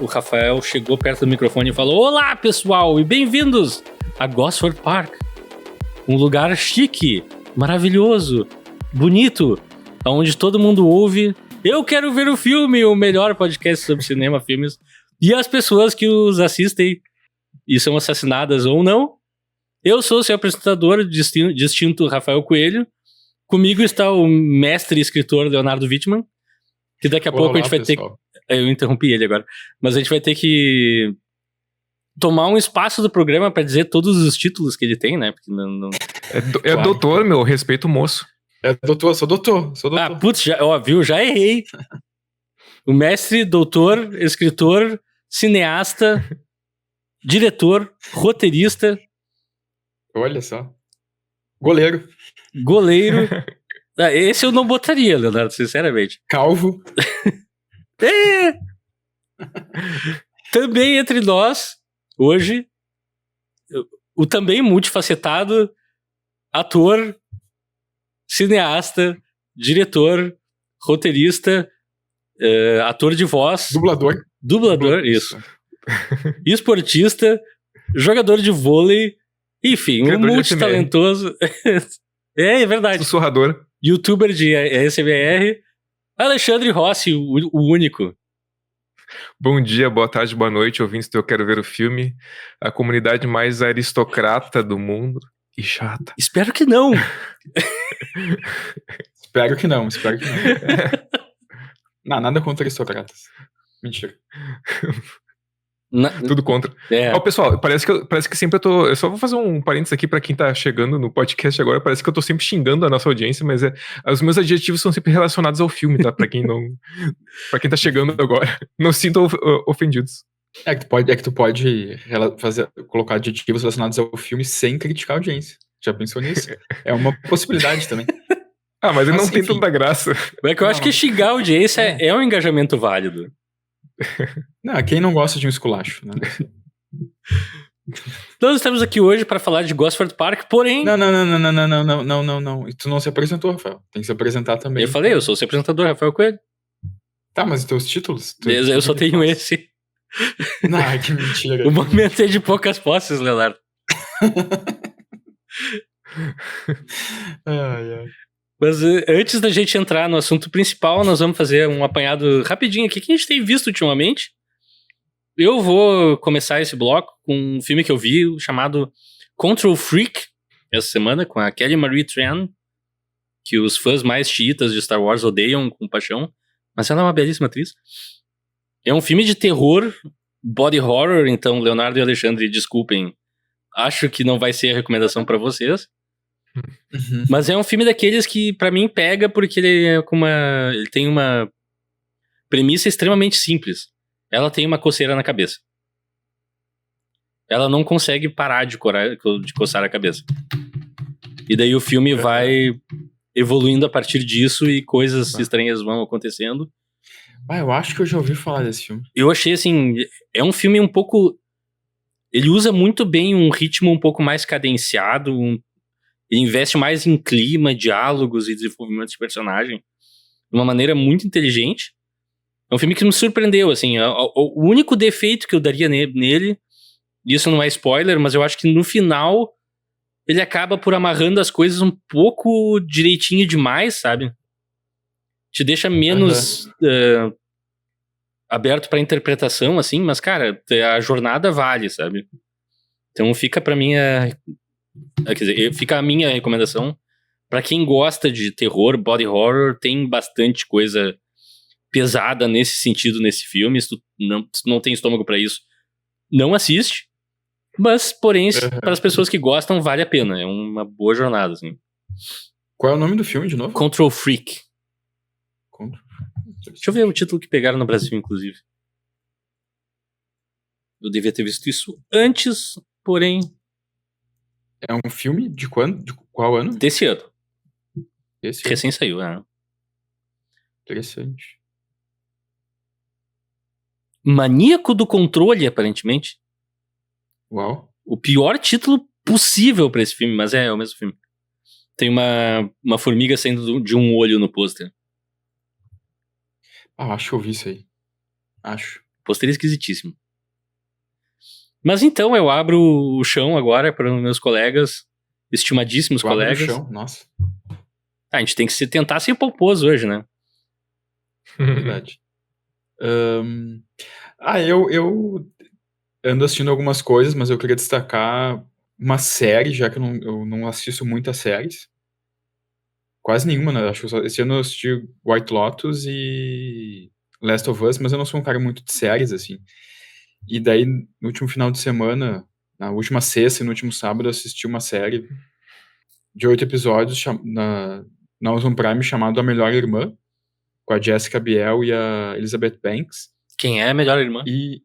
o Rafael chegou perto do microfone e falou: "Olá, pessoal, e bem-vindos a Gosford Park. Um lugar chique, maravilhoso, bonito, onde todo mundo ouve Eu Quero Ver o Filme, o melhor podcast sobre cinema, filmes, e as pessoas que os assistem e são assassinadas ou não. Eu sou o seu apresentador distinto Rafael Coelho. Comigo está o mestre e escritor Leonardo Wittmann, que daqui a pouco a gente vai ter... Eu interrompi ele agora. Mas a gente vai ter que tomar um espaço do programa pra dizer todos os títulos que ele tem, né? Porque não... Claro. Doutor, meu, respeito o moço. Sou doutor. Ah, putz, viu? Já errei. O mestre, doutor, escritor, cineasta, diretor, roteirista. Olha só. Goleiro. Esse eu não botaria, Leonardo, sinceramente. Calvo. Também entre nós, hoje, o também multifacetado ator, cineasta, diretor, roteirista, ator de voz. Dublador, isso. Esportista, jogador de vôlei, enfim, um multitalentoso. É verdade. Sussurrador. Youtuber de SMR, Alexandre Rossi, o único. Bom dia, boa tarde, boa noite, ouvintes do Eu Quero Ver o Filme, a comunidade mais aristocrata do mundo e chata. Espero que não. Espero que não. Não, nada contra aristocratas. Mentira. Tudo contra. Pessoal, parece que sempre eu só vou fazer um parênteses aqui pra quem tá chegando no podcast agora. Parece que eu tô sempre xingando a nossa audiência, mas os meus adjetivos são sempre relacionados ao filme, tá? Pra quem tá chegando agora. Não se sintam ofendidos. É que tu pode colocar adjetivos relacionados ao filme sem criticar a audiência. Já pensou nisso? É uma possibilidade também. Mas ele não tem tanta graça. É que eu acho que xingar a audiência é um engajamento válido. Não, quem não gosta de um esculacho, né? Nós estamos aqui hoje para falar de Gosford Park, porém... Não. Tu não se apresentou, Rafael. Tem que se apresentar também. Eu falei, eu sou o seu apresentador, Rafael Coelho. Tá, mas os teus títulos? Eu só tenho esse. Não, que mentira. O momento é de poucas posses, Leonardo. Ai. Mas antes da gente entrar no assunto principal, nós vamos fazer um apanhado rapidinho aqui que a gente tem visto ultimamente. Eu vou começar esse bloco com um filme que eu vi chamado Control Freak, essa semana, com a Kelly Marie Tran, que os fãs mais chiitas de Star Wars odeiam com paixão, mas ela é uma belíssima atriz. É um filme de terror, body horror, então Leonardo e Alexandre, desculpem, acho que não vai ser a recomendação pra vocês. Uhum. Mas é um filme daqueles que pra mim pega porque ele tem uma premissa extremamente simples. Ela tem uma coceira na cabeça. Ela não consegue parar de coçar a cabeça. E daí o filme vai evoluindo a partir disso e coisas estranhas vão acontecendo. Eu acho que eu já ouvi falar desse filme. Eu achei assim, é um filme um pouco... Ele usa muito bem um ritmo um pouco mais cadenciado, ele investe mais em clima, diálogos e desenvolvimento de personagem de uma maneira muito inteligente. É um filme que me surpreendeu, assim. O único defeito que eu daria nele, isso não é spoiler, mas eu acho que no final ele acaba por amarrando as coisas um pouco direitinho demais, sabe? Te deixa menos aberto pra interpretação, assim, mas, cara, a jornada vale, sabe? Então fica pra mim quer dizer, fica a minha recomendação. Pra quem gosta de terror, body horror, tem bastante coisa pesada nesse sentido nesse filme. Se tu não tem estômago pra isso, não assiste. Mas, porém, para as pessoas que gostam, vale a pena. É uma jornada, assim. Qual é o nome do filme, de novo? Control Freak. Deixa eu ver o título que pegaram no Brasil, inclusive. Eu devia ter visto isso antes, porém... É um filme de quando? De qual ano? Desse ano. Esse Recém saiu, né? Interessante. Maníaco do Controle, aparentemente. Uau. O pior título possível pra esse filme, mas é o mesmo filme. Tem uma formiga saindo de um olho no pôster. Acho que eu vi isso aí. Acho. Pôster esquisitíssimo. Mas então eu abro o chão agora para os meus colegas, estimadíssimos Tu abre colegas. no chão, nossa, A gente tem que tentar ser pomposo hoje, né? verdade. Eu ando assistindo algumas coisas, mas eu queria destacar uma série, já que eu não assisto muitas séries. Quase nenhuma, né? Acho que esse ano eu assisti White Lotus e Last of Us, mas eu não sou um cara muito de séries, assim. E daí, no último final de semana, na última sexta e no último sábado, eu assisti uma série de 8 episódios na Amazon Prime chamada A Melhor Irmã, com a Jessica Biel e a Elizabeth Banks. Quem é a melhor irmã? E.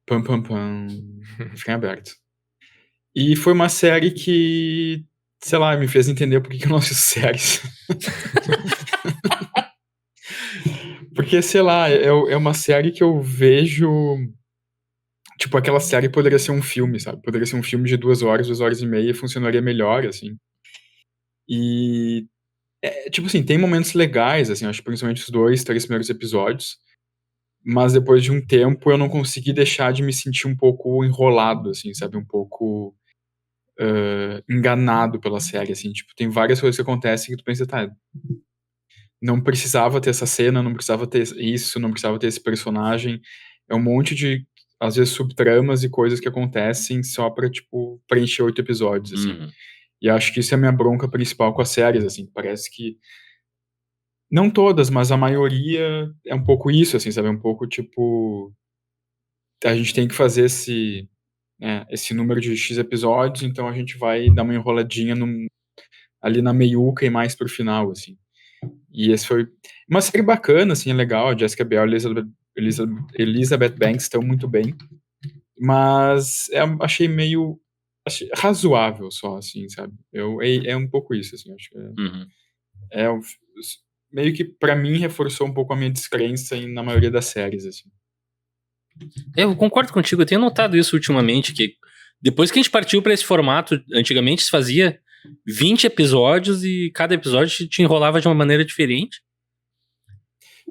Pam, pam, pam. Fiquem aberto. E foi uma série que, sei lá, me fez entender por que eu não assisto séries. Porque, sei lá, é uma série que eu vejo. Tipo, aquela série poderia ser um filme, sabe? Poderia ser um filme de 2 horas e meia, funcionaria melhor, assim. E. Tipo assim, tem momentos legais, assim, acho que principalmente os 2, 3 primeiros episódios. Mas depois de um tempo eu não consegui deixar de me sentir um pouco enrolado, assim, sabe? Um pouco enganado pela série, assim. Tipo, tem várias coisas que acontecem que tu pensa, tá, não precisava ter essa cena, não precisava ter isso, não precisava ter esse personagem. É um monte de, às vezes, subtramas e coisas que acontecem só pra, tipo, preencher 8 episódios, assim. Uhum. E acho que isso é a minha bronca principal com as séries, assim. Parece que não todas, mas a maioria é um pouco isso, assim, sabe? É um pouco, tipo, a gente tem que fazer esse número de X episódios, então a gente vai dar uma enroladinha ali na meiuca e mais pro final, assim. E esse foi uma série bacana, assim, é legal. A Jessica Biel e Elizabeth Banks estão muito bem, mas achei razoável só, assim, sabe? É um pouco isso, assim, acho que Uhum. é um- meio que pra mim reforçou um pouco a minha descrença na maioria das séries, assim. Eu concordo contigo, eu tenho notado isso ultimamente, que depois que a gente partiu pra esse formato, antigamente se fazia 20 episódios e cada episódio te enrolava de uma maneira diferente.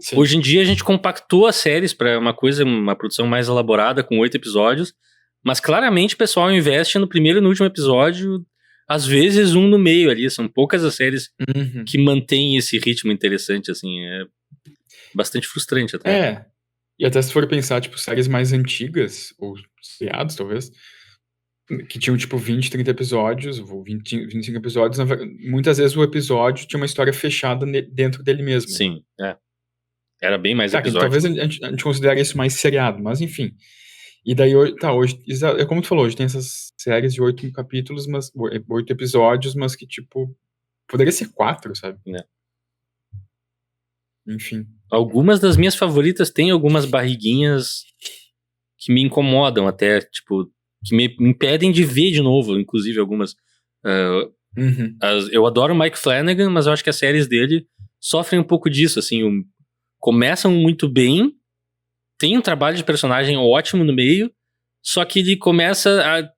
Sim. Hoje em dia a gente compactou as séries pra uma produção mais elaborada, com 8 episódios, mas claramente o pessoal investe no primeiro e no último episódio, às vezes um no meio ali, são poucas as séries Uhum. que mantêm esse ritmo interessante, assim, é bastante frustrante até. E até se for pensar, tipo, séries mais antigas, ou seriados, talvez, que tinham, tipo, 20, 30 episódios, ou 20, 25 episódios, muitas vezes o episódio tinha uma história fechada dentro dele mesmo. Sim, era bem mais Tá, que episódios. talvez a gente considere isso mais seriado, mas enfim. E daí, hoje, é como tu falou, hoje tem essas séries de 8 capítulos, 8 episódios, mas que, tipo, poderia ser 4, sabe? É. Enfim. Algumas das minhas favoritas têm algumas barriguinhas que me incomodam até, tipo, que me impedem de ver de novo, inclusive algumas. Uhum. Eu adoro o Mike Flanagan, mas eu acho que as séries dele sofrem um pouco disso, assim, começam muito bem, tem um trabalho de personagem ótimo no meio, só que ele começa a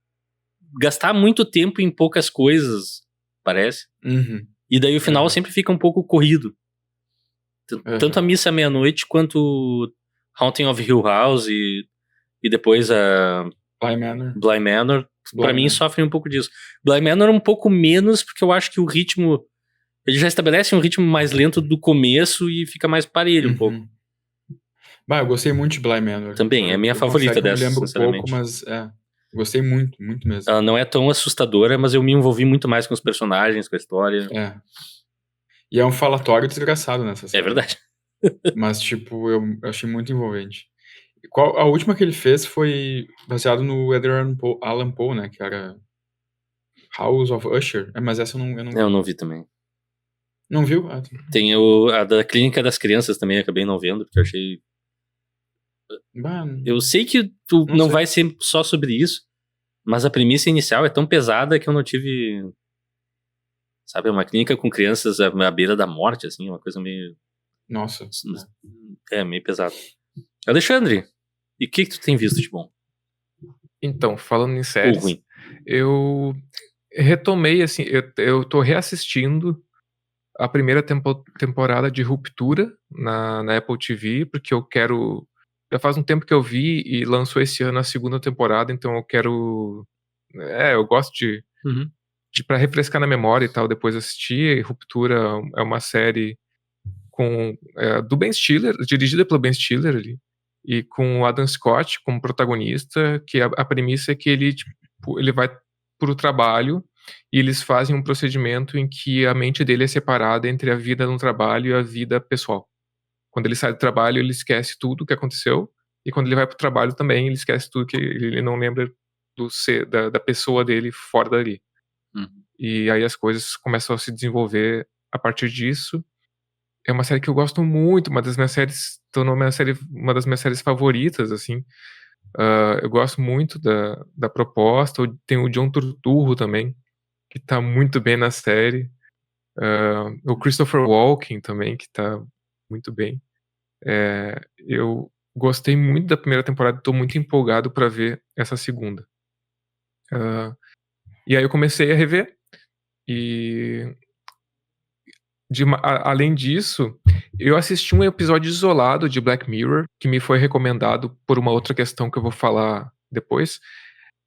gastar muito tempo em poucas coisas, parece. Uhum. E daí o final sempre fica um pouco corrido. Tanto a Missa à Meia-Noite quanto Haunting of Hill House e depois a Bly Manor, pra mim sofrem um pouco disso. Bly Manor um pouco menos, porque eu acho que o ritmo, ele já estabelece um ritmo mais lento do começo e fica mais parelho um pouco. Eu gostei muito de Bly Manor. Também, é a minha favorita dessa, eu me lembro sinceramente. pouco, mas gostei muito, muito mesmo. Ela não é tão assustadora, mas eu me envolvi muito mais com os personagens, com a história. E é um falatório desgraçado nessa série. É verdade. Mas, tipo, eu achei muito envolvente. A última que ele fez foi baseado no Edgar Allan Poe, né? Que era House of Usher. Mas essa eu não vi. Eu não vi também. Não viu? Tem a da Clínica das Crianças também, acabei não vendo, porque eu achei... Eu sei que não vai ser só sobre isso, mas a premissa inicial é tão pesada que eu não tive... Sabe, uma clínica com crianças à beira da morte, assim, uma coisa meio... Nossa. Meio pesado. Alexandre, e o que tu tem visto de bom? Então, falando em séries, eu retomei, assim, eu tô reassistindo a primeira temporada de Ruptura na Apple TV, porque eu quero. Já faz um tempo que eu vi e lançou esse ano a segunda temporada, então eu quero. Eu gosto Uhum. pra refrescar na memória e tal, depois assistir. Ruptura é uma série do Ben Stiller, dirigida pelo Ben Stiller ali, e com o Adam Scott como protagonista, que a premissa é que ele vai pro trabalho e eles fazem um procedimento em que a mente dele é separada entre a vida no trabalho e a vida pessoal. Quando ele sai do trabalho, ele esquece tudo o que aconteceu, e quando ele vai pro trabalho também, ele esquece tudo que ele não lembra da pessoa dele fora dali. Uhum. E aí as coisas começam a se desenvolver a partir disso. É uma série que eu gosto muito, uma das minhas séries favoritas, assim. Eu gosto muito da proposta. Tem o John Turturro também, que tá muito bem na série. O Christopher Walken também, que tá muito bem. Eu gostei muito da primeira temporada, tô muito empolgado pra ver essa segunda. E aí eu comecei a rever, e além disso, eu assisti um episódio isolado de Black Mirror, que me foi recomendado por uma outra questão que eu vou falar depois,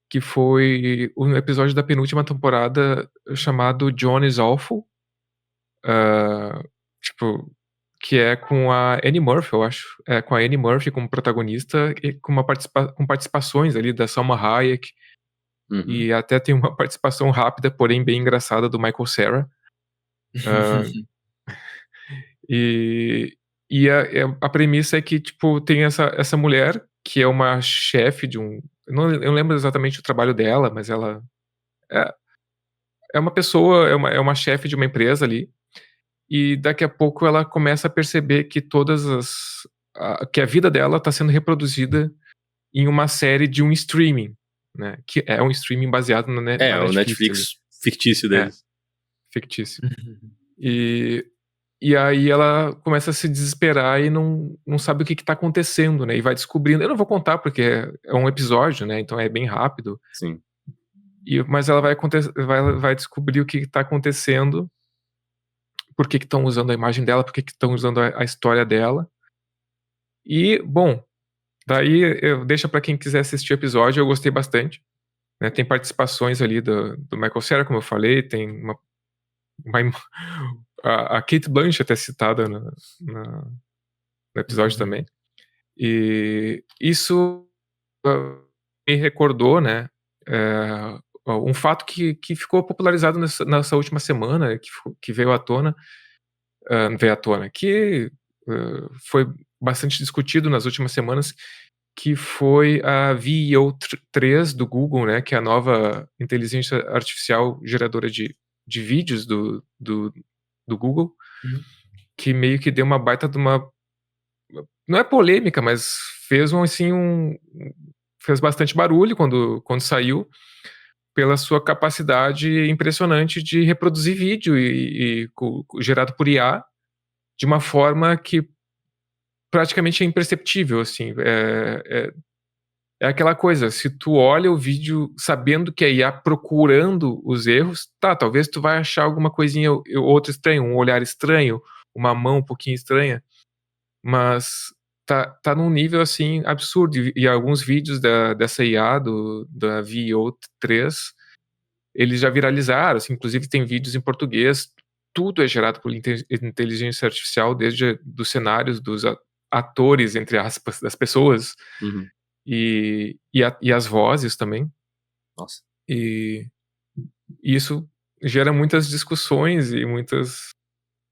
que foi um episódio da penúltima temporada chamado John is Awful, tipo, que é com a Annie Murphy, eu acho. É, com a Annie Murphy como protagonista e com participações ali da Salma Hayek, Uhum. e até tem uma participação rápida, porém bem engraçada, do Michael Cera. E, a premissa é que, tipo, tem essa mulher que é uma chefe de um. Eu não lembro exatamente o trabalho dela, mas ela é, é uma pessoa, é uma chefe de uma empresa ali. E daqui a pouco ela começa a perceber que que a vida dela está sendo reproduzida em uma série de um streaming, né? Que é um streaming baseado na O Netflix ali. Netflix fictício deles. Fictício. E aí ela começa a se desesperar e não sabe o que tá acontecendo, né? E vai descobrindo. Eu não vou contar porque é um episódio, né? Então é bem rápido. Sim. Mas ela vai descobrir o que tá acontecendo, por que estão usando a imagem dela, por que estão usando a história dela. E, bom, daí eu deixo pra quem quiser assistir o episódio, eu gostei bastante. Né? Tem participações ali do Michael Cera, como eu falei, tem a Cate Blanchett é citada no episódio também. E isso me recordou, né, um fato que ficou popularizado nessa última semana, que veio à tona, que foi bastante discutido nas últimas semanas, que foi a VEO3 do Google, né, que é a nova inteligência artificial geradora de vídeos do Google, que meio que deu uma baita de uma. Não é polêmica, mas fez fez bastante barulho quando saiu, pela sua capacidade impressionante de reproduzir vídeo gerado por IA de uma forma que praticamente é imperceptível, assim. É aquela coisa, se tu olha o vídeo sabendo que é IA procurando os erros, talvez tu vai achar alguma coisinha outra estranha, um olhar estranho, uma mão um pouquinho estranha, mas tá num nível, assim, absurdo. E alguns vídeos dessa IA, da VEO3, eles já viralizaram, assim, inclusive tem vídeos em português, tudo é gerado por inteligência artificial, desde dos cenários, dos atores, entre aspas, das pessoas, Uhum. e as vozes também. Nossa. E isso gera muitas discussões e muitas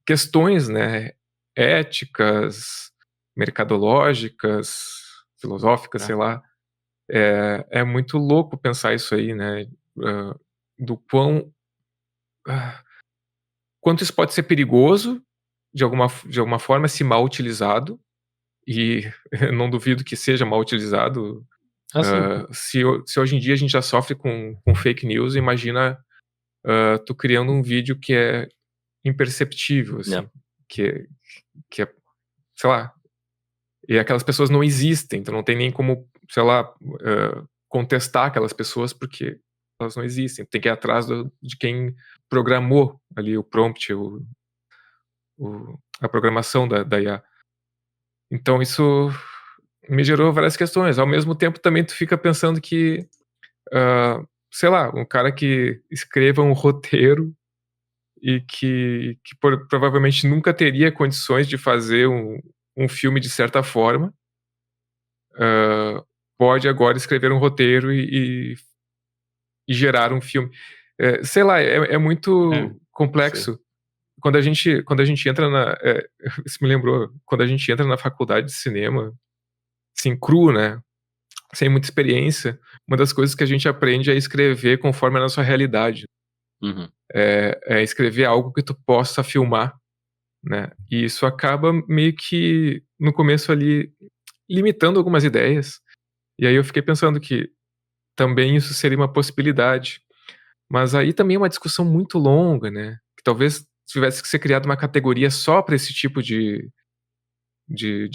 questões, né, éticas, mercadológicas, filosóficas, sei lá. É muito louco pensar isso aí, né, do quanto isso pode ser perigoso, de alguma forma, se mal utilizado, e eu não duvido que seja mal utilizado. Sim. Se hoje em dia a gente já sofre com fake news, imagina tu criando um vídeo que é imperceptível, assim, que é, sei lá, e aquelas pessoas não existem, então não tem nem como, sei lá, contestar aquelas pessoas porque elas não existem. Tem que ir atrás de quem programou ali o prompt, a programação da IA. Então isso me gerou várias questões. Ao mesmo tempo também tu fica pensando que, sei lá, um cara que escreva um roteiro e que provavelmente nunca teria condições de fazer um filme de certa forma, pode agora escrever um roteiro e gerar um filme. Sei lá, é muito complexo. Quando a gente entra isso me lembrou, quando a gente entra na faculdade de cinema, assim, cru, né? Sem muita experiência, uma das coisas que a gente aprende é escrever conforme a nossa realidade. Uhum. É escrever algo que tu possa filmar, né? E isso acaba meio que, no começo ali, limitando algumas ideias. E aí eu fiquei pensando que também isso seria uma possibilidade. Mas aí também é uma discussão muito longa, né? Que talvez tivesse que ser criada uma categoria só para esse tipo de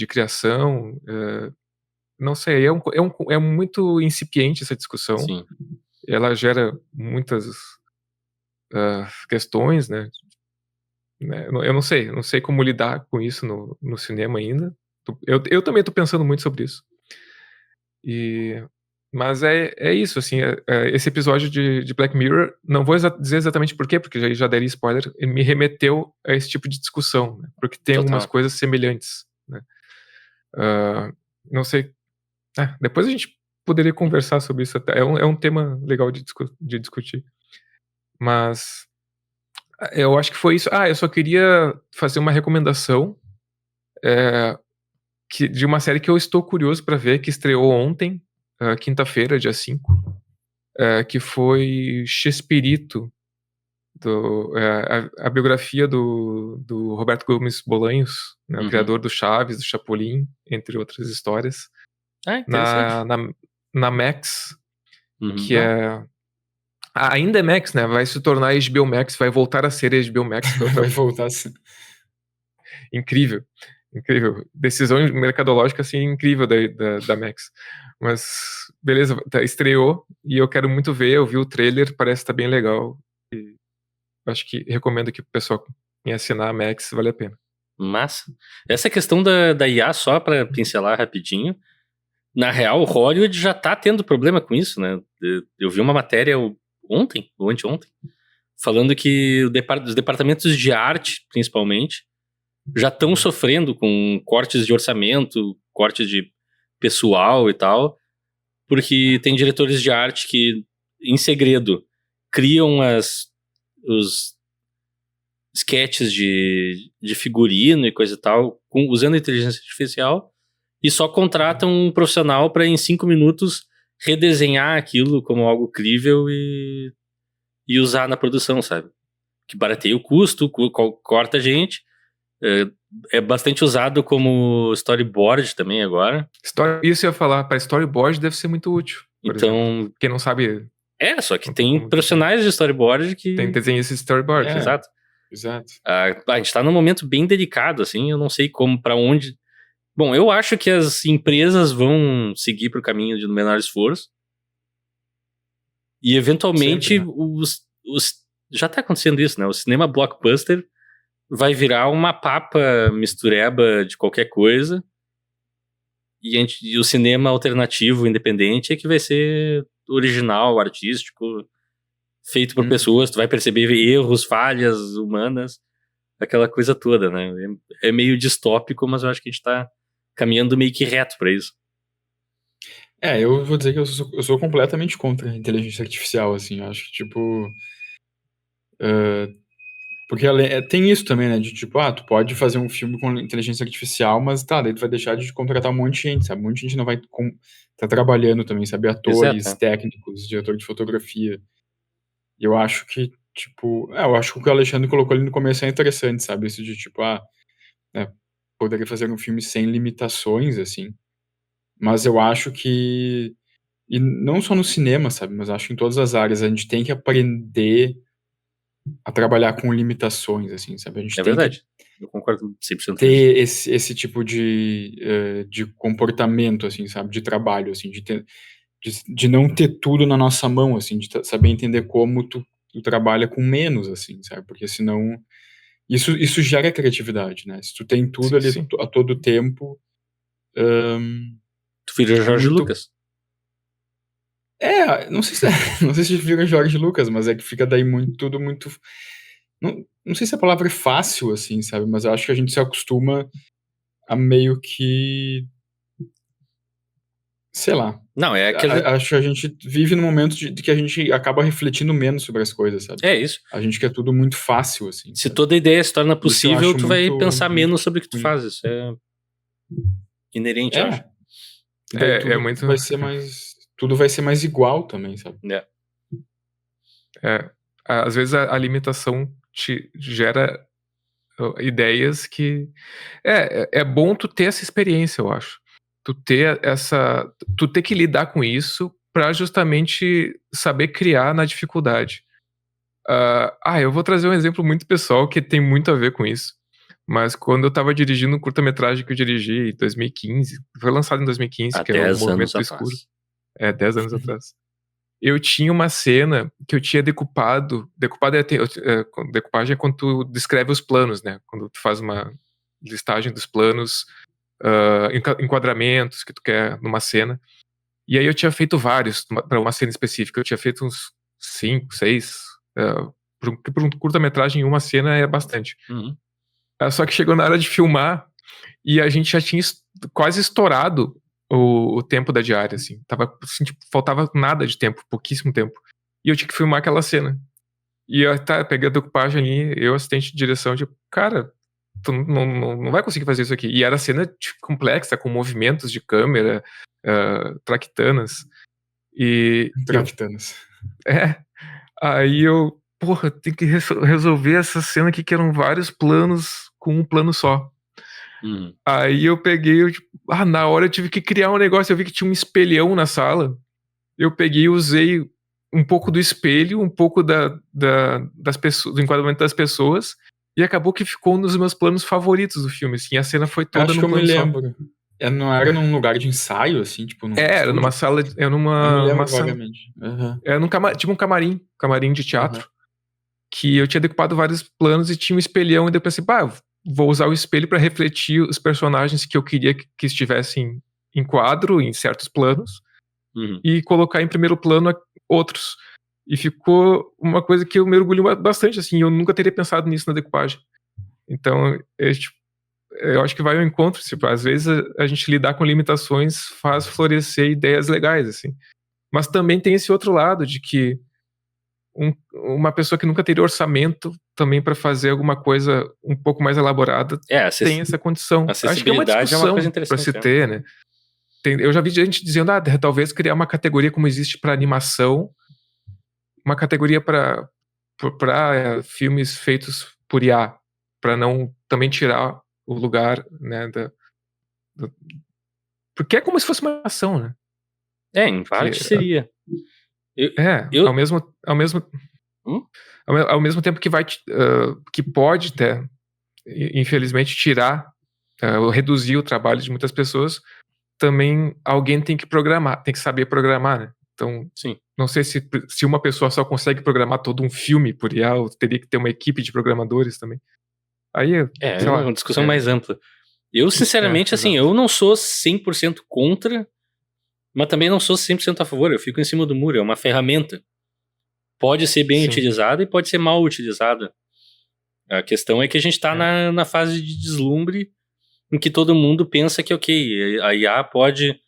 criação. Não sei, é muito incipiente essa discussão. Sim. Ela gera muitas questões, né? Eu não sei como lidar com isso no cinema ainda. Eu também estou pensando muito sobre isso. Mas é isso, assim, esse episódio de Black Mirror, não vou dizer exatamente por quê, porque já daria spoiler, ele me remeteu a esse tipo de discussão, né? Porque tem algumas coisas semelhantes, né? Não sei, depois a gente poderia conversar sobre isso até, é um tema legal de discutir, mas eu acho que foi isso. Eu só queria fazer uma recomendação de uma série que eu estou curioso para ver, que estreou ontem, quinta-feira, dia 5, que foi Chespirito, a biografia do Roberto Gomes Bolanhos, né, o criador do Chaves, do Chapolin, entre outras histórias, na Max, que ainda é Max, né? Vai se tornar HBO Max, vai voltar a ser HBO Max. Vai voltar a ser. Incrível. Decisão mercadológica, assim, incrível da Max. Mas, beleza, estreou e eu quero muito ver. Eu vi o trailer, parece estar bem legal. E acho que recomendo que o pessoal em assinar a Max, vale a pena. Massa. Essa questão da IA, só para pincelar rapidinho, na real, o Hollywood já tá tendo problema com isso, né? Eu vi uma matéria ontem, ou anteontem, falando que os departamentos de arte, principalmente, já estão sofrendo com cortes de orçamento, cortes de pessoal e tal, porque tem diretores de arte que, em segredo, criam os sketches de figurino e coisa e tal, usando inteligência artificial, e só contratam um profissional para, em 5 minutos, redesenhar aquilo como algo crível e usar na produção, sabe? Que barateia o custo, corta a gente. É bastante usado como storyboard também agora. Isso eu ia falar, para storyboard deve ser muito útil. Então, exemplo. Quem não sabe. Só que tem profissionais de storyboard que. Tem desenhos de storyboard. Exato. A gente tá num momento bem delicado, assim, eu não sei para onde. Bom, eu acho que as empresas vão seguir pro caminho de menor esforço. E eventualmente Sempre, né? já tá acontecendo isso, né? O cinema blockbuster vai virar uma papa mistureba de qualquer coisa. E o cinema alternativo, independente, é que vai ser original, artístico, feito por pessoas. Tu vai perceber erros, falhas humanas, aquela coisa toda, né? É meio distópico, mas eu acho que a gente tá caminhando meio que reto pra isso. Eu vou dizer que eu sou completamente contra a inteligência artificial, assim. Eu acho que, tipo... porque tem isso também, né? De tipo, tu pode fazer um filme com inteligência artificial, mas daí tu vai deixar de contratar um monte de gente, sabe? Um monte de gente não vai tá trabalhando também, sabe? Atores, técnicos, diretor de fotografia. E eu acho que, tipo... eu acho que o que o Alexandre colocou ali no começo é interessante, sabe? Isso de, tipo, poderia fazer um filme sem limitações, assim. Mas eu acho que... E não só no cinema, sabe? Mas acho que em todas as áreas a gente tem que aprender a trabalhar com limitações, assim, sabe? A gente tem verdade. Eu concordo 100%. Ter esse tipo de comportamento, assim, sabe? De trabalho, assim, de não ter tudo na nossa mão, assim, de saber entender como tu trabalha com menos, assim, sabe? Porque senão Isso gera criatividade, né? Se tu tem tudo ali Sim. a todo tempo. Tu vira Jorge muito- Lucas. Não sei se não sei se vira Jorge Lucas, mas é que fica daí tudo muito. Não sei se a palavra é fácil, assim, sabe? Mas eu acho que a gente se acostuma a meio que. Sei lá. Não, é aquele. Acho que a gente vive num momento de que a gente acaba refletindo menos sobre as coisas, sabe? É isso. A gente quer tudo muito fácil, assim. Se sabe? toda ideia se torna Isso eu possível, acho tu vai muito- pensar muito menos sobre o que tu ruim. faz. Isso é inerente, eu acho. E daí É tudo muito- vai ser mais. Tudo vai ser mais igual também, sabe? Às vezes a limitação te gera ideias que... É bom tu ter essa experiência, eu acho. Tu ter que lidar com isso pra justamente saber criar na dificuldade. Eu vou trazer um exemplo muito pessoal que tem muito a ver com isso. Mas quando eu tava dirigindo um curta-metragem que eu dirigi em 2015, foi lançado em 2015, Há que era o 10 Movimento anos do atrás. Escuro. 10 anos atrás. Eu tinha uma cena que eu tinha decupado. Decupagem é quando tu descreve os planos, né? Quando tu faz uma listagem dos planos, enquadramentos que tu quer numa cena. E aí eu tinha feito vários para uma cena específica. Eu tinha feito uns 5, 6. Por um curta-metragem, uma cena é bastante. Uhum. Só que chegou na hora de filmar e a gente já tinha quase estourado o tempo da diária, assim. Tava, assim, tipo, faltava nada de tempo, pouquíssimo tempo. E eu tinha que filmar aquela cena. E eu peguei a decupagem ali, eu, assistente de direção, tipo, cara, tu não vai conseguir fazer isso aqui. E era cena tipo, complexa, com movimentos de câmera, traquitanas. Traquitanas. Aí eu, porra, tem que resolver essa cena aqui que eram vários planos com um plano só. Uhum. Aí eu peguei, na hora eu tive que criar um negócio, eu vi que tinha um espelhão na sala. Eu peguei e usei um pouco do espelho, um pouco das pessoas, do enquadramento das pessoas, e acabou que ficou um dos meus planos favoritos do filme, assim, a cena foi toda Acho num que eu me plano só. lembro. Não era num lugar de ensaio, assim, tipo, num Era estúdio? numa sala, Eu me uma lembro sala, vagamente. Uhum. tipo um camarim de teatro, que eu tinha decupado vários planos e tinha um espelhão, e depois assim, vou usar o espelho para refletir os personagens que eu queria que estivessem em quadro, em certos planos, e colocar em primeiro plano outros. E ficou uma coisa que eu mergulho bastante, assim, eu nunca teria pensado nisso na decupagem. Então, eu acho que vai ao encontro, tipo, às vezes a gente lidar com limitações faz florescer ideias legais, assim. Mas também tem esse outro lado de que uma pessoa que nunca teria orçamento também para fazer alguma coisa um pouco mais elaborada tem essa condição. Acho que é uma discussão uma coisa interessante, para se ter, né? Eu já vi gente dizendo, talvez criar uma categoria como existe para animação, uma categoria para filmes feitos por IA, para não também tirar o lugar, né, porque é como se fosse uma ação, né? Em parte seria. Ao mesmo tempo que que pode infelizmente tirar ou reduzir o trabalho de muitas pessoas, também alguém tem que programar, tem que saber programar, né? Então, sim, não sei se uma pessoa só consegue programar todo um filme por IA, ou teria que ter uma equipe de programadores também. Aí, sei lá, uma discussão mais ampla. Eu, sinceramente, assim, eu não sou 100% contra, mas também não sou 100% a favor. Eu fico em cima do muro. É uma ferramenta. Pode ser bem utilizada e pode ser mal utilizada. A questão é que a gente está na fase de deslumbre em que todo mundo pensa que, ok, a IA pode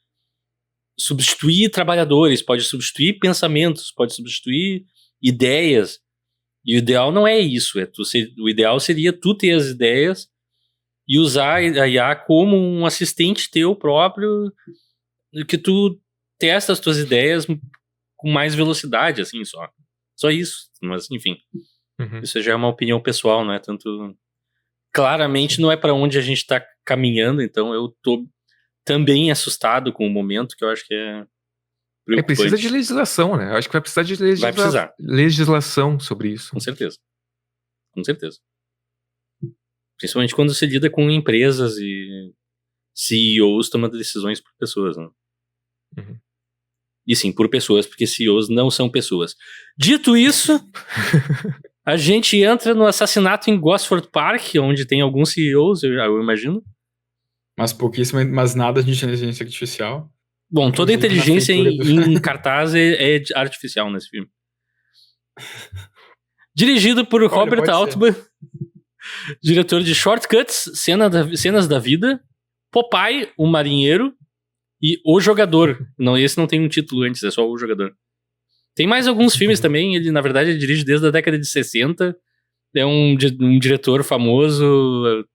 substituir trabalhadores, pode substituir pensamentos, pode substituir ideias. E o ideal não é isso. O ideal seria tu ter as ideias e usar a IA como um assistente teu próprio, que tu testa as tuas ideias com mais velocidade, assim, só isso. Mas, enfim, isso já é uma opinião pessoal, não é tanto... Claramente não é para onde a gente tá caminhando, então eu tô também assustado com o momento, que eu acho que é preocupante. Precisa de legislação, né? Eu acho que vai precisar de legislação sobre isso. Com certeza. Principalmente quando se lida com empresas e CEOs tomando decisões por pessoas, né? E sim, por pessoas, porque CEOs não são pessoas. Dito isso, A gente entra no assassinato em Gosford Park, onde tem alguns CEOs, eu imagino. Mas pouquíssimo, mas nada de inteligência artificial. Bom, toda a Inclusive, na inteligência feitura em cartaz é artificial nesse filme. Dirigido por Robert pode ser. Altman, diretor de Shortcuts, Cenas da Vida, Popeye, o Marinheiro e O Jogador. Não, esse não tem um título antes, é só O Jogador. Tem mais alguns filmes também, ele na verdade dirige desde a década de 60, é um diretor famoso,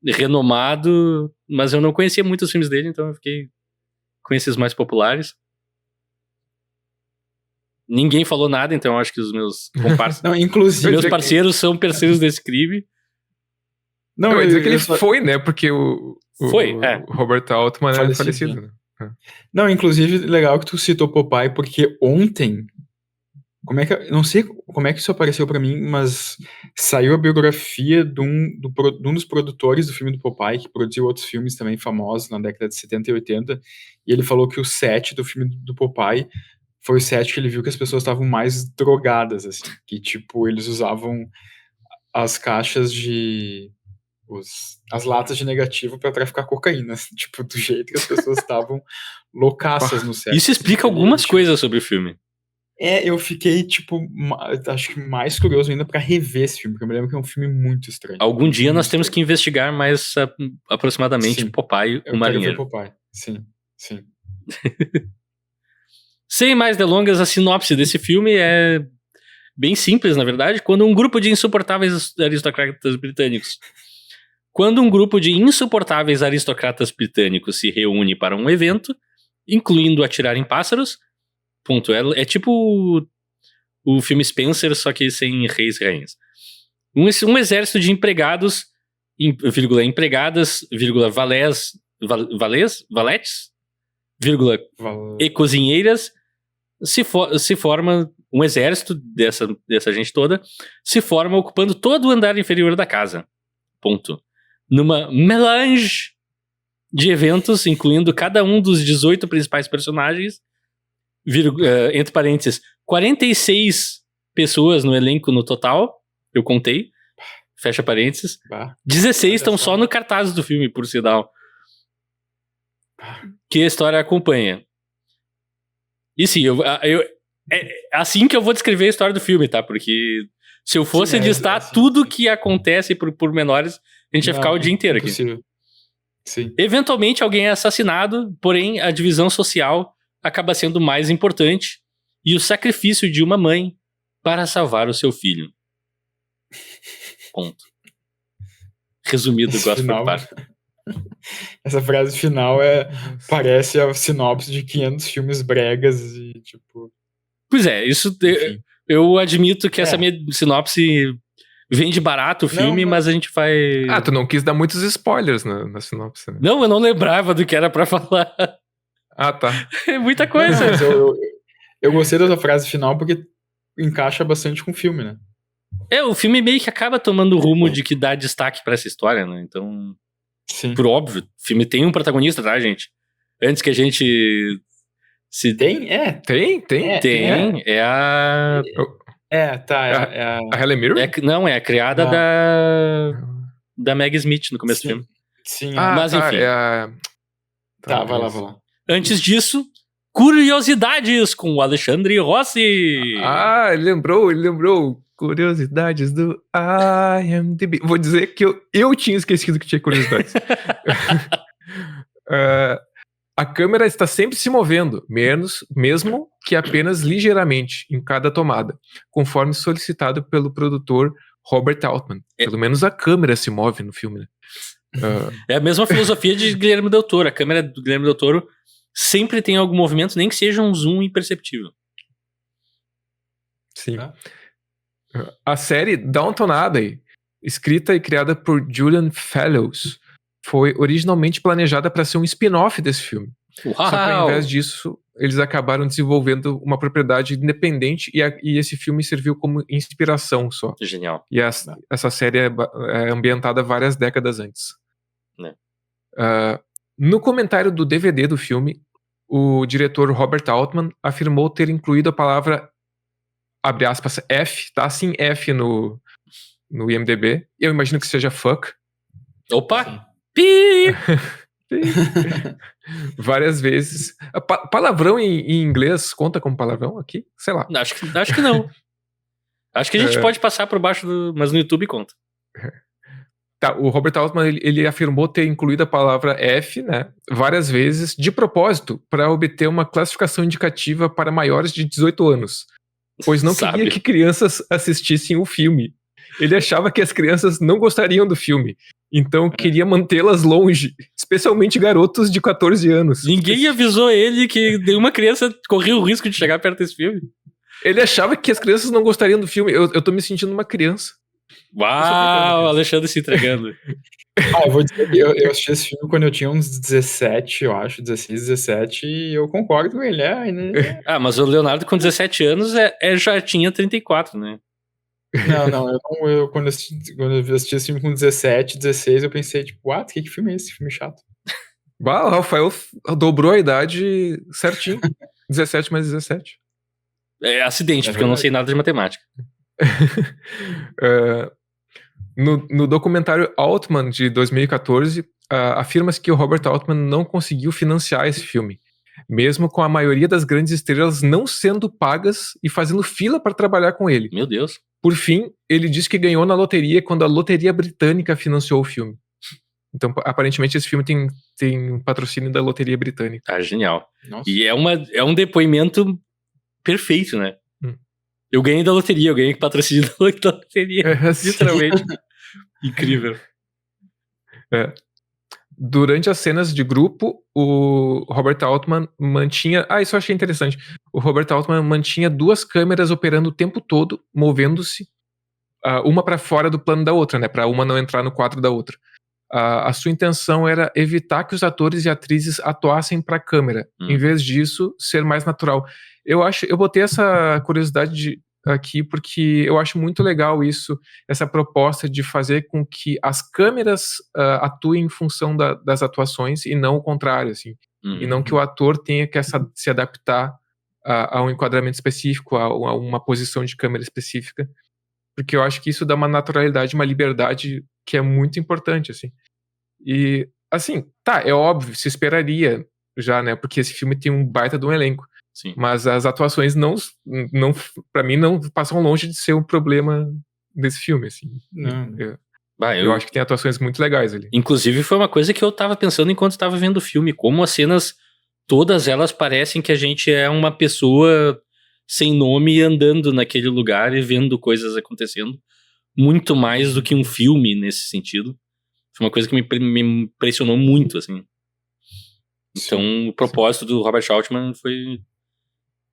renomado, mas eu não conhecia muitos filmes dele, então eu fiquei com esses mais populares. Ninguém falou nada, então eu acho que os meus comparsas, Não, inclusive. meus parceiros são parceiros desse crime. Não, Eu ia dizer que ele só- foi, né? Porque o Robert Altman é Falecido, falecido, né? Não, inclusive, legal que tu citou Popeye, porque ontem, não sei como é que isso apareceu pra mim, mas saiu a biografia de um dos produtores do filme do Popeye, que produziu outros filmes também famosos na década de 70 e 80, e ele falou que o set do filme do Popeye foi o set que ele viu que as pessoas estavam mais drogadas, assim, que, tipo, eles usavam as caixas as latas de negativo pra traficar cocaína, tipo, do jeito que as pessoas estavam loucaças no set. Isso explica Ele, algumas tipo, coisas sobre o filme. eu fiquei, tipo, acho que mais curioso ainda pra rever esse filme, porque eu me lembro que é um filme muito estranho. Algum dia nós Muito temos que estranho. investigar mais aproximadamente Sim. Popeye, Eu o quero ver Marinheiro. Popeye. Sim. Sem mais delongas, a sinopse desse filme é bem simples, na verdade. Quando um grupo de insuportáveis aristocratas britânicos se reúne para um evento, incluindo atirar em pássaros, ponto. É tipo o filme Spencer, só que sem reis e rainhas. Um exército de empregados, empregadas, valetes, e cozinheiras, se forma um exército dessa gente toda, se forma ocupando todo o andar inferior da casa. Ponto. Numa melange de eventos, incluindo cada um dos 18 principais personagens, entre parênteses, 46 pessoas no elenco no total, eu contei, fecha parênteses, 16 estão só no cartaz do filme, por sinal, que a história acompanha. E sim, é assim que eu vou descrever a história do filme, tá? Porque se eu fosse listar assim, tudo que acontece por menores, a gente ia ficar o dia inteiro aqui. Sim. Eventualmente alguém é assassinado, porém a divisão social acaba sendo mais importante e o sacrifício de uma mãe para salvar o seu filho. Ponto. Resumido, Gosford Park. Essa frase final parece a sinopse de 500 filmes bregas e tipo... Pois é, isso eu admito que essa minha sinopse vende barato o filme, mas a gente vai... tu não quis dar muitos spoilers na sinopse, né? Não, eu não lembrava do que era pra falar. Tá. É muita coisa. Mas eu gostei dessa frase final porque encaixa bastante com o filme, né? O filme meio que acaba tomando o rumo de que dá destaque pra essa história, né? Então, sim. Por óbvio, o filme tem um protagonista, tá, gente? Antes que a gente se... Tem? Tem. É a... A Helen Mirren? Não, é a criada da Maggie Smith no começo do filme. Sim. Mas enfim. Vai lá. Antes disso, curiosidades com o Alexandre Rossi. Ele lembrou. Curiosidades do IMDb. Vou dizer que eu tinha esquecido que tinha curiosidades. A câmera está sempre se movendo, mesmo que apenas ligeiramente em cada tomada, conforme solicitado pelo produtor Robert Altman. Pelo menos a câmera se move no filme, né? É a mesma filosofia de Guilherme Del Toro. A câmera do Guilherme Del Toro sempre tem algum movimento, nem que seja um zoom imperceptível. Sim. A série Downton Abbey, escrita e criada por Julian Fellows, foi originalmente planejada para ser um spin-off desse filme. Uau! Só que ao invés disso, eles acabaram desenvolvendo uma propriedade independente e esse filme serviu como inspiração só. Genial. E essa série é ambientada várias décadas antes. No comentário do DVD do filme, o diretor Robert Altman afirmou ter incluído a palavra abre aspas, F, tá assim F no IMDb. Eu imagino que seja fuck. Opa! Sim. Pi! Várias vezes. Palavrão em inglês conta como palavrão aqui? Sei lá. Acho que não. Acho que a gente pode passar por baixo do... Mas no YouTube conta. Tá, o Robert Altman, ele afirmou ter incluído a palavra F, né, várias vezes, de propósito, para obter uma classificação indicativa para maiores de 18 anos, pois não queria que crianças assistissem o filme. Ele achava que as crianças não gostariam do filme, então queria mantê-las longe, especialmente garotos de 14 anos. Ninguém avisou ele que nenhuma criança corria o risco de chegar perto desse filme. Ele achava que as crianças não gostariam do filme. Eu tô me sentindo uma criança. Uau, Alexandre se entregando. Eu vou dizer que eu assisti esse filme quando eu tinha uns 17, eu acho, 16, 17, e eu concordo com ele. Né? Mas o Leonardo com 17 anos já tinha 34, né? Não, quando eu assisti esse filme com 17, 16, eu pensei, tipo, que filme é esse? Filme chato. O Rafael dobrou a idade certinho. 17 mais 17. É acidente, porque eu não sei nada de matemática. No documentário Altman, de 2014, afirma-se que o Robert Altman não conseguiu financiar esse filme, mesmo com a maioria das grandes estrelas não sendo pagas e fazendo fila para trabalhar com ele. Meu Deus. Por fim, ele diz que ganhou na loteria quando a loteria britânica financiou o filme. Então, aparentemente, esse filme tem um patrocínio da loteria britânica. Genial. Nossa. E é um depoimento perfeito, né? Eu ganhei da loteria, eu ganhei patrocínio da loteria. Literalmente. Incrível. Durante as cenas de grupo, o Robert Altman mantinha... isso eu achei interessante. O Robert Altman mantinha 2 câmeras operando o tempo todo, movendo-se, uma para fora do plano da outra, né? Para uma não entrar no quadro da outra. A sua intenção era evitar que os atores e atrizes atuassem para a câmera. Em vez disso, ser mais natural. Eu botei essa curiosidade aqui porque eu acho muito legal essa proposta de fazer com que as câmeras atuem em função das atuações e não o contrário, assim. E não que o ator tenha que se adaptar a um enquadramento específico, a uma posição de câmera específica, porque eu acho que isso dá uma naturalidade, uma liberdade que é muito importante, assim. E, assim, é óbvio, se esperaria já, né, porque esse filme tem um baita de um elenco. Sim. Mas as atuações não para mim não passam longe de ser um problema desse filme, assim. Eu acho que tem atuações muito legais ali. Inclusive foi uma coisa que eu tava pensando enquanto estava vendo o filme, como as cenas, todas elas parecem que a gente é uma pessoa sem nome andando naquele lugar e vendo coisas acontecendo, muito mais do que um filme nesse sentido. Foi uma coisa que me impressionou muito, assim. Então, o propósito do Robert Altman foi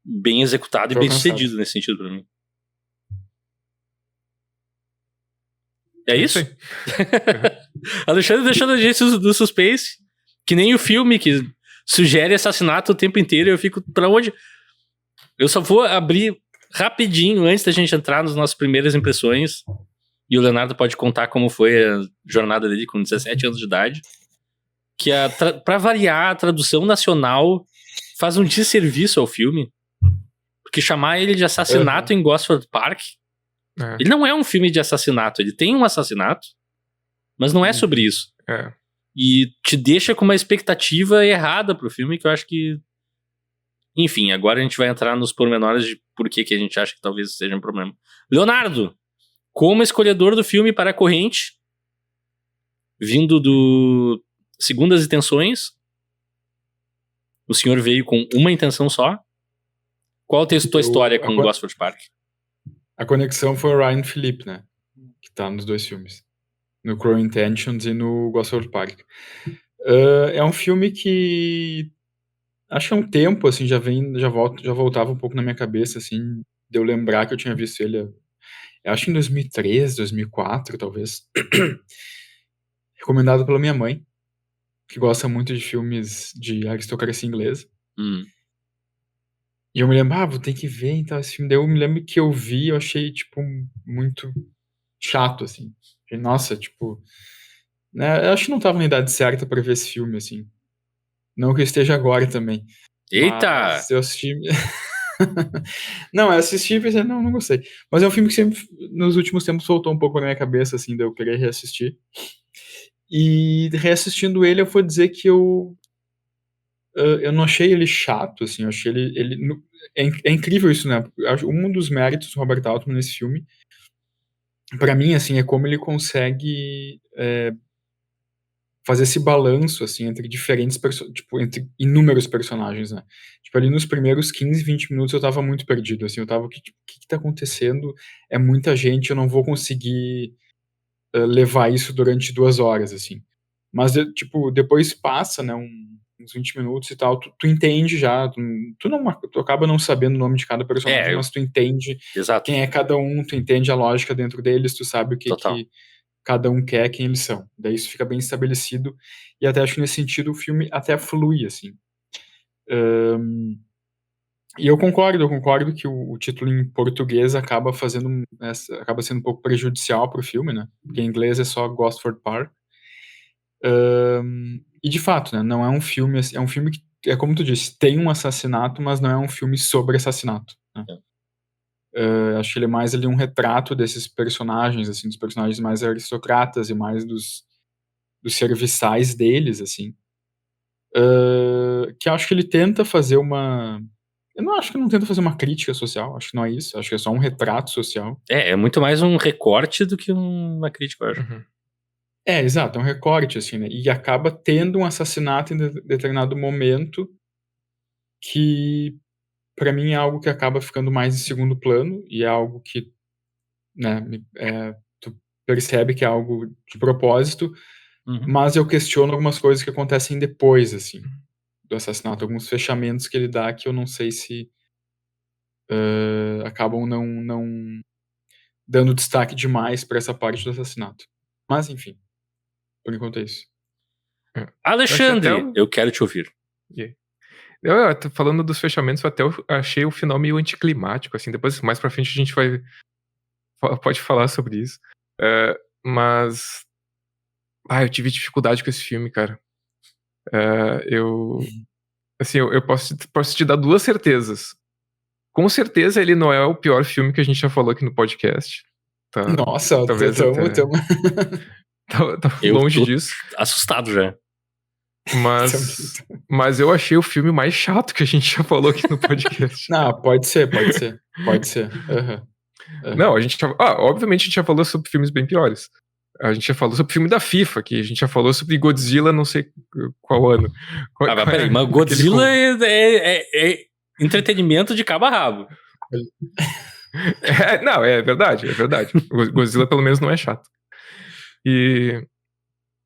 bem executado e bem sucedido nesse sentido pra mim. É isso? Alexandre deixando a gente do suspense, que nem o filme que sugere assassinato o tempo inteiro, eu fico, pra onde? Eu só vou abrir rapidinho, antes da gente entrar nas nossas primeiras impressões, e o Leonardo pode contar como foi a jornada dele com 17 anos de idade, que pra variar, a tradução nacional faz um desserviço ao filme, porque chamar ele de assassinato em Gosford Park, ele não é um filme de assassinato, ele tem um assassinato, mas não é sobre isso. E te deixa com uma expectativa errada pro filme, que eu acho que... Enfim, agora a gente vai entrar nos pormenores de por que a gente acha que talvez seja um problema. Leonardo, como escolhedor do filme para a corrente, vindo do Segundas Intenções, o senhor veio com uma intenção só. Qual a tua história com Gosford Park? A conexão foi o Ryan Phillippe, né? Que tá nos 2 filmes. No Cruel Intentions e no Gosford Park. É um filme que... Acho que há um tempo, assim, já voltava um pouco na minha cabeça, assim, de eu lembrar que eu tinha visto ele, acho que em 2003, 2004, talvez. Recomendado pela minha mãe, que gosta muito de filmes de aristocracia inglesa. E eu me lembro, vou ter que ver, então, esse filme. Daí eu me lembro que eu vi, eu achei, tipo, muito chato, assim. Nossa, tipo... Né, eu acho que não tava na idade certa pra ver esse filme, assim. Não que eu esteja agora também. Eita! Mas eu assisti... Não, eu assisti e pensei, não gostei. Mas é um filme que sempre, nos últimos tempos, voltou um pouco na minha cabeça, assim, de eu querer reassistir. E reassistindo ele, eu vou dizer que eu não achei ele chato, assim, eu achei é incrível isso, né? Eu acho um dos méritos do Robert Altman nesse filme, pra mim, assim, é como ele consegue fazer esse balanço, assim, entre diferentes, tipo, entre inúmeros personagens, né? Tipo, ali nos primeiros 15, 20 minutos eu tava muito perdido, assim, eu tava, o que tá acontecendo? É muita gente, eu não vou conseguir levar isso durante 2 horas, assim. Mas, tipo, depois passa, né, uns 20 minutos e tal, tu entende já, tu acaba não sabendo o nome de cada personagem, mas tu entende Exato. quem é cada um, tu entende a lógica dentro deles, tu sabe o que Total. que cada um quer, quem eles são. Daí isso fica bem estabelecido, e até acho que nesse sentido o filme até flui, assim. E eu concordo que o título em português acaba sendo um pouco prejudicial pro filme, né? Porque em inglês é só Gosford Park. E de fato, né? Não é um filme, é um filme que, é como tu disse, tem um assassinato, mas não é um filme sobre assassinato, né? Acho que ele é mais ali um retrato desses personagens, assim, dos personagens mais aristocratas e mais dos serviçais deles, assim. Que acho que ele tenta fazer eu não acho que não tenta fazer uma crítica social, acho que não é isso, acho que é só um retrato social. É muito mais um recorte do que uma crítica, eu acho. Uhum. Exato, é um recorte, assim, né? E acaba tendo um assassinato em determinado momento que, pra mim, é algo que acaba ficando mais em segundo plano e é algo que, né, tu percebe que é algo de propósito, mas eu questiono algumas coisas que acontecem depois, assim, do assassinato, alguns fechamentos que ele dá que eu não sei se acabam não dando destaque demais pra essa parte do assassinato. Mas, enfim, por enquanto é isso. Alexandre, eu quero te ouvir. Eu tô falando dos fechamentos, eu achei o final meio anticlimático, assim, depois mais pra frente a gente pode falar sobre isso. Mas eu tive dificuldade com esse filme, cara. Assim, eu posso te dar 2 certezas. Com certeza ele não é o pior filme que a gente já falou aqui no podcast. Tá? Nossa, Talvez tamo tá Eu longe tô disso. assustado já. Mas eu achei o filme mais chato que a gente já falou aqui no podcast. Não, pode ser. Uhum. Não, obviamente a gente já falou sobre filmes bem piores. A gente já falou sobre o filme da FIFA, que a gente já falou sobre Godzilla, não sei qual ano. Mas peraí, mas Godzilla é entretenimento de cabo a rabo. Não, é verdade. Godzilla pelo menos não é chato.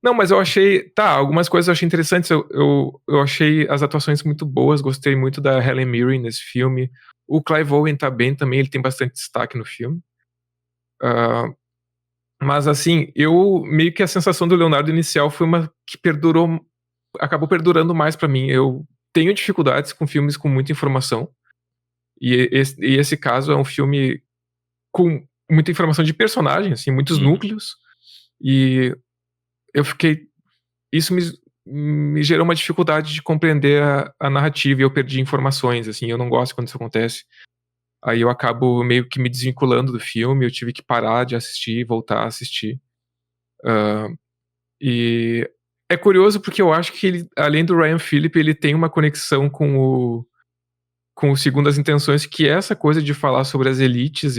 Não, mas eu achei. Algumas coisas eu achei interessantes. Eu achei as atuações muito boas, gostei muito da Helen Mirren nesse filme. O Clive Owen tá bem também, ele tem bastante destaque no filme. Mas assim, meio que a sensação do Leonardo inicial foi uma que acabou perdurando mais pra mim. Eu tenho dificuldades com filmes com muita informação. E esse caso é um filme com muita informação de personagem, assim, muitos núcleos. E eu fiquei. Isso me gerou uma dificuldade de compreender a narrativa e eu perdi informações, assim, eu não gosto quando isso acontece. Aí eu acabo meio que me desvinculando do filme, eu tive que parar de assistir e voltar a assistir. E é curioso porque eu acho que ele, além do Ryan Phillippe, ele tem uma conexão com o Segundas Intenções, que é essa coisa de falar sobre as elites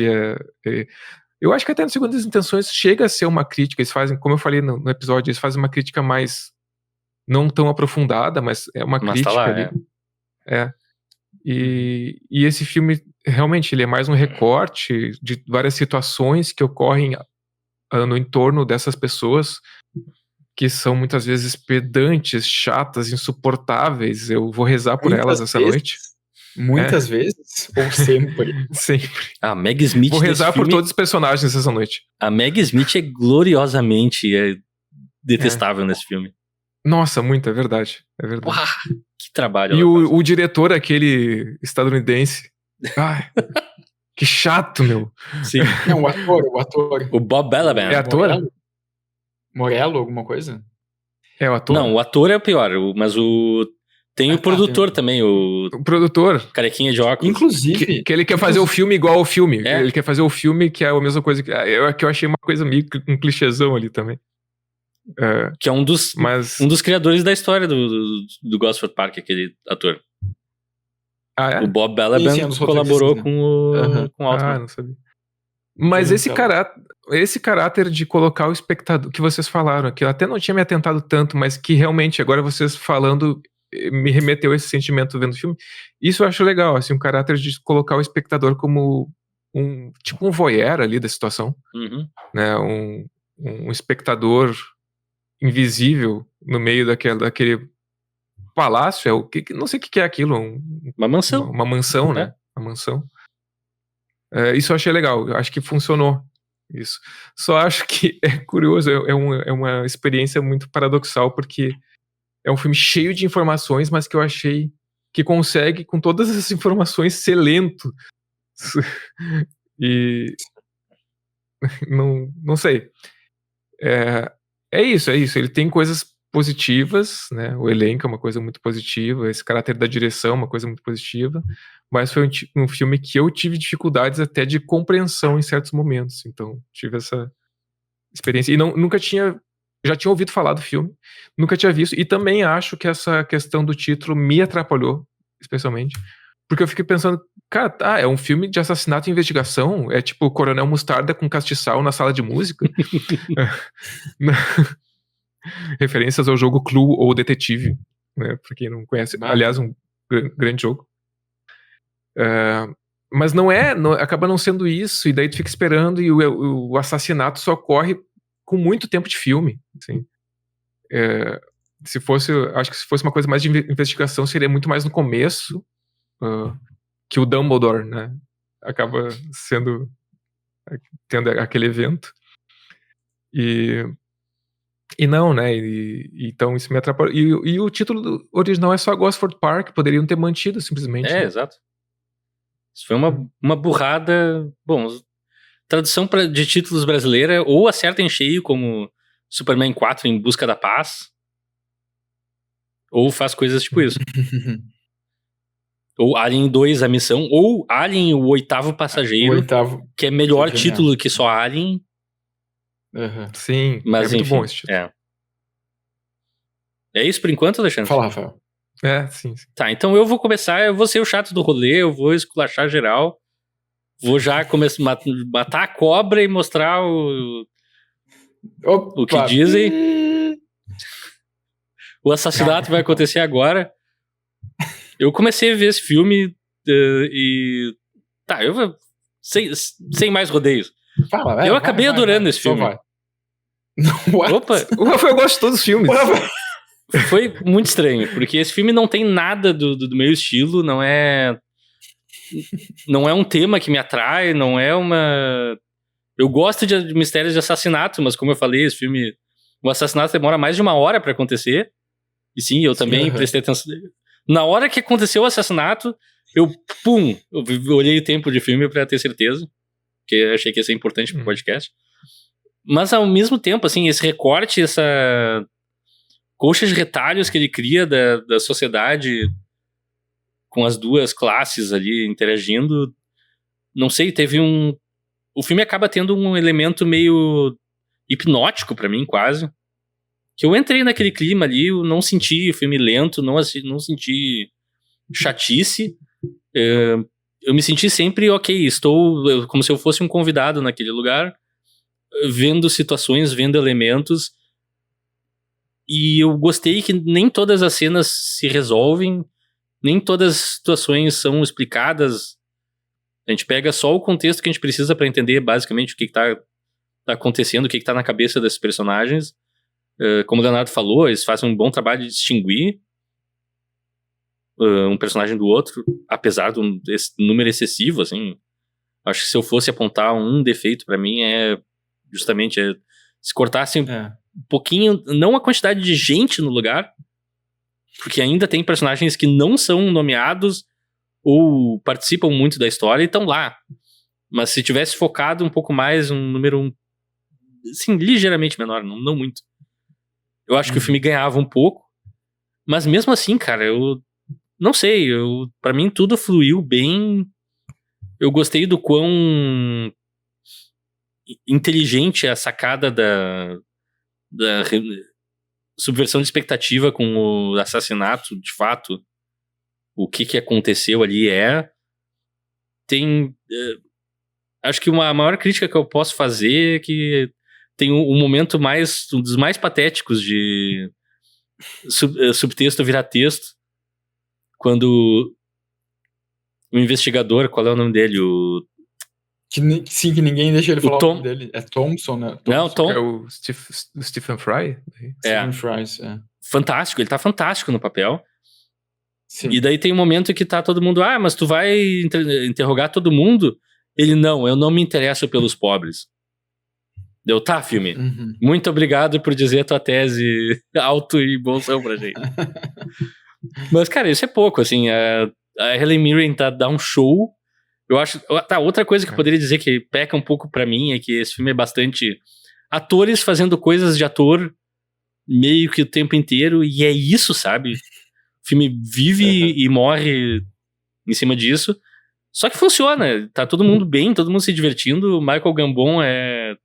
eu acho que até no Segundas Intenções chega a ser uma crítica, eles fazem, como eu falei no episódio, eles fazem uma crítica mais não tão aprofundada, mas é uma crítica tá lá, ali. E esse filme, realmente, ele é mais um recorte de várias situações que ocorrem no entorno dessas pessoas que são muitas vezes pedantes, chatas, insuportáveis. Eu vou rezar por elas essa noite. Muitas vezes? Ou sempre? Sempre. A Meg Smith Vou rezar filme, por todos os personagens essa noite. A Meg Smith é gloriosamente detestável nesse filme. Nossa, muito, é verdade. Uau, que trabalho. E o diretor, aquele estadunidense. Ai, que chato, meu. Sim. Não, o ator. O Bob Balaban. É ator? Morello, alguma coisa? É o ator? Não, o ator é o pior, mas Tem o produtor também, o O produtor, carequinha de óculos. Inclusive, que ele quer fazer o filme igual ao filme. É. Ele quer fazer o filme que é a mesma coisa que eu achei uma coisa meio um clichêzão ali também. Que é um dos criadores da história do Gosford Park, aquele ator. Ah, é? O Bob Sim, é um Balaban dos colaborou roteiristas, com o Altman. Ah, não sabia. Mas esse caráter de colocar o espectador, que vocês falaram, que eu até não tinha me atentado tanto, mas que realmente agora vocês falando me remeteu a esse sentimento vendo o filme. Isso eu acho legal, assim, um caráter de colocar o espectador como tipo um voyeur ali da situação, Uhum. né? Um espectador invisível no meio daquele palácio, não sei o que é aquilo, Uma mansão. uma mansão, né? Uma mansão. Isso eu achei legal, eu acho que funcionou isso. Só acho que é curioso, é uma experiência muito paradoxal, porque é um filme cheio de informações, mas que eu achei que consegue, com todas essas informações, ser lento. E não sei. É isso. Ele tem coisas positivas, né? O elenco é uma coisa muito positiva, esse caráter da direção é uma coisa muito positiva, mas foi um filme que eu tive dificuldades até de compreensão em certos momentos. Então, tive essa experiência. E já tinha ouvido falar do filme, nunca tinha visto, e também acho que essa questão do título me atrapalhou, especialmente, porque eu fiquei pensando, cara, é um filme de assassinato e investigação, é tipo Coronel Mostarda com castiçal na sala de música. Referências ao jogo Clue ou Detetive, né, pra quem não conhece, aliás, um grande jogo. Mas acaba não sendo isso, e daí tu fica esperando, e o assassinato só ocorre com muito tempo de filme, assim. Acho que se fosse uma coisa mais de investigação, seria muito mais no começo, que o Dumbledore, né, acaba tendo aquele evento. E não, né, então isso me atrapalhou. E o título original é só Gosford Park, poderiam ter mantido simplesmente. Né? Exato. Isso foi uma burrada. Bom, tradução de títulos brasileira, ou acerta em cheio, como Superman 4 Em Busca da Paz, ou faz coisas tipo isso. Ou Alien 2 A Missão, ou Alien O Oitavo Passageiro, que é melhor título que só Alien. Sim, mas muito enfim, bom esse título. É isso por enquanto, Alexandre? Fala, Rafael. Sim. Tá, então eu vou começar, eu vou ser o chato do rolê, eu vou esculachar geral, vou já começar matar a cobra e mostrar o que dizem. O assassinato vai acontecer agora. Eu comecei a ver esse filme e... Tá, eu vou... Sem mais rodeios. Eu acabei adorando esse filme. Opa! O Rafael gosta de todos os filmes. Foi muito estranho, porque esse filme não tem nada do meu estilo, não é um tema que me atrai, não é uma... Eu gosto de mistérios de assassinato, mas como eu falei, esse filme... O assassinato demora mais de 1 hora pra acontecer. E sim, eu também prestei atenção... Na hora que aconteceu o assassinato, eu olhei o tempo de filme pra ter certeza, porque eu achei que ia ser importante pro podcast. Mas ao mesmo tempo, assim, esse recorte, essa colcha de retalhos que ele cria da sociedade com as duas classes ali interagindo, não sei, o filme acaba tendo um elemento meio hipnótico pra mim, quase. Que eu entrei naquele clima ali, eu não senti o filme lento, não senti chatice. Eu me senti sempre, estou como se eu fosse um convidado naquele lugar, vendo situações, vendo elementos. E eu gostei que nem todas as cenas se resolvem, nem todas as situações são explicadas. A gente pega só o contexto que a gente precisa para entender basicamente o que tá acontecendo, o que tá na cabeça desses personagens. Como o Leonardo falou, eles fazem um bom trabalho de distinguir um personagem do outro, apesar desse número excessivo, assim. Acho que se eu fosse apontar um defeito pra mim justamente se cortasse um pouquinho, não a quantidade de gente no lugar, porque ainda tem personagens que não são nomeados ou participam muito da história e estão lá. Mas se tivesse focado um pouco mais, um número assim, ligeiramente menor, não muito. Eu acho que o filme ganhava um pouco, mas mesmo assim, cara, eu não sei, pra mim tudo fluiu bem. Eu gostei do quão inteligente é a sacada da subversão de expectativa com o assassinato, de fato. O que aconteceu ali tem... acho que uma maior crítica que eu posso fazer é que tem um momento um dos mais patéticos de subtexto virar texto, quando o investigador, qual é o nome dele? Que ninguém deixa ele falar o Tom. nome dele. É Thompson, né? Não, Tom. É o Stephen Fry? Stephen Fry, Fantástico, ele tá fantástico no papel. Sim. E daí tem um momento que tá todo mundo, mas tu vai interrogar todo mundo? Ele, não, eu não me interesso pelos pobres. Deu, tá, filme. Uhum. Muito obrigado por dizer a tua tese alto e bolsão pra gente. Mas, cara, isso é pouco, assim. A Helen Mirren dá um show. Eu acho... Tá, outra coisa que eu poderia dizer que peca um pouco pra mim é que esse filme é bastante atores fazendo coisas de ator meio que o tempo inteiro, e é isso, sabe? O filme vive e morre em cima disso. Só que funciona. Tá todo mundo bem, todo mundo se divertindo. O Michael Gambon é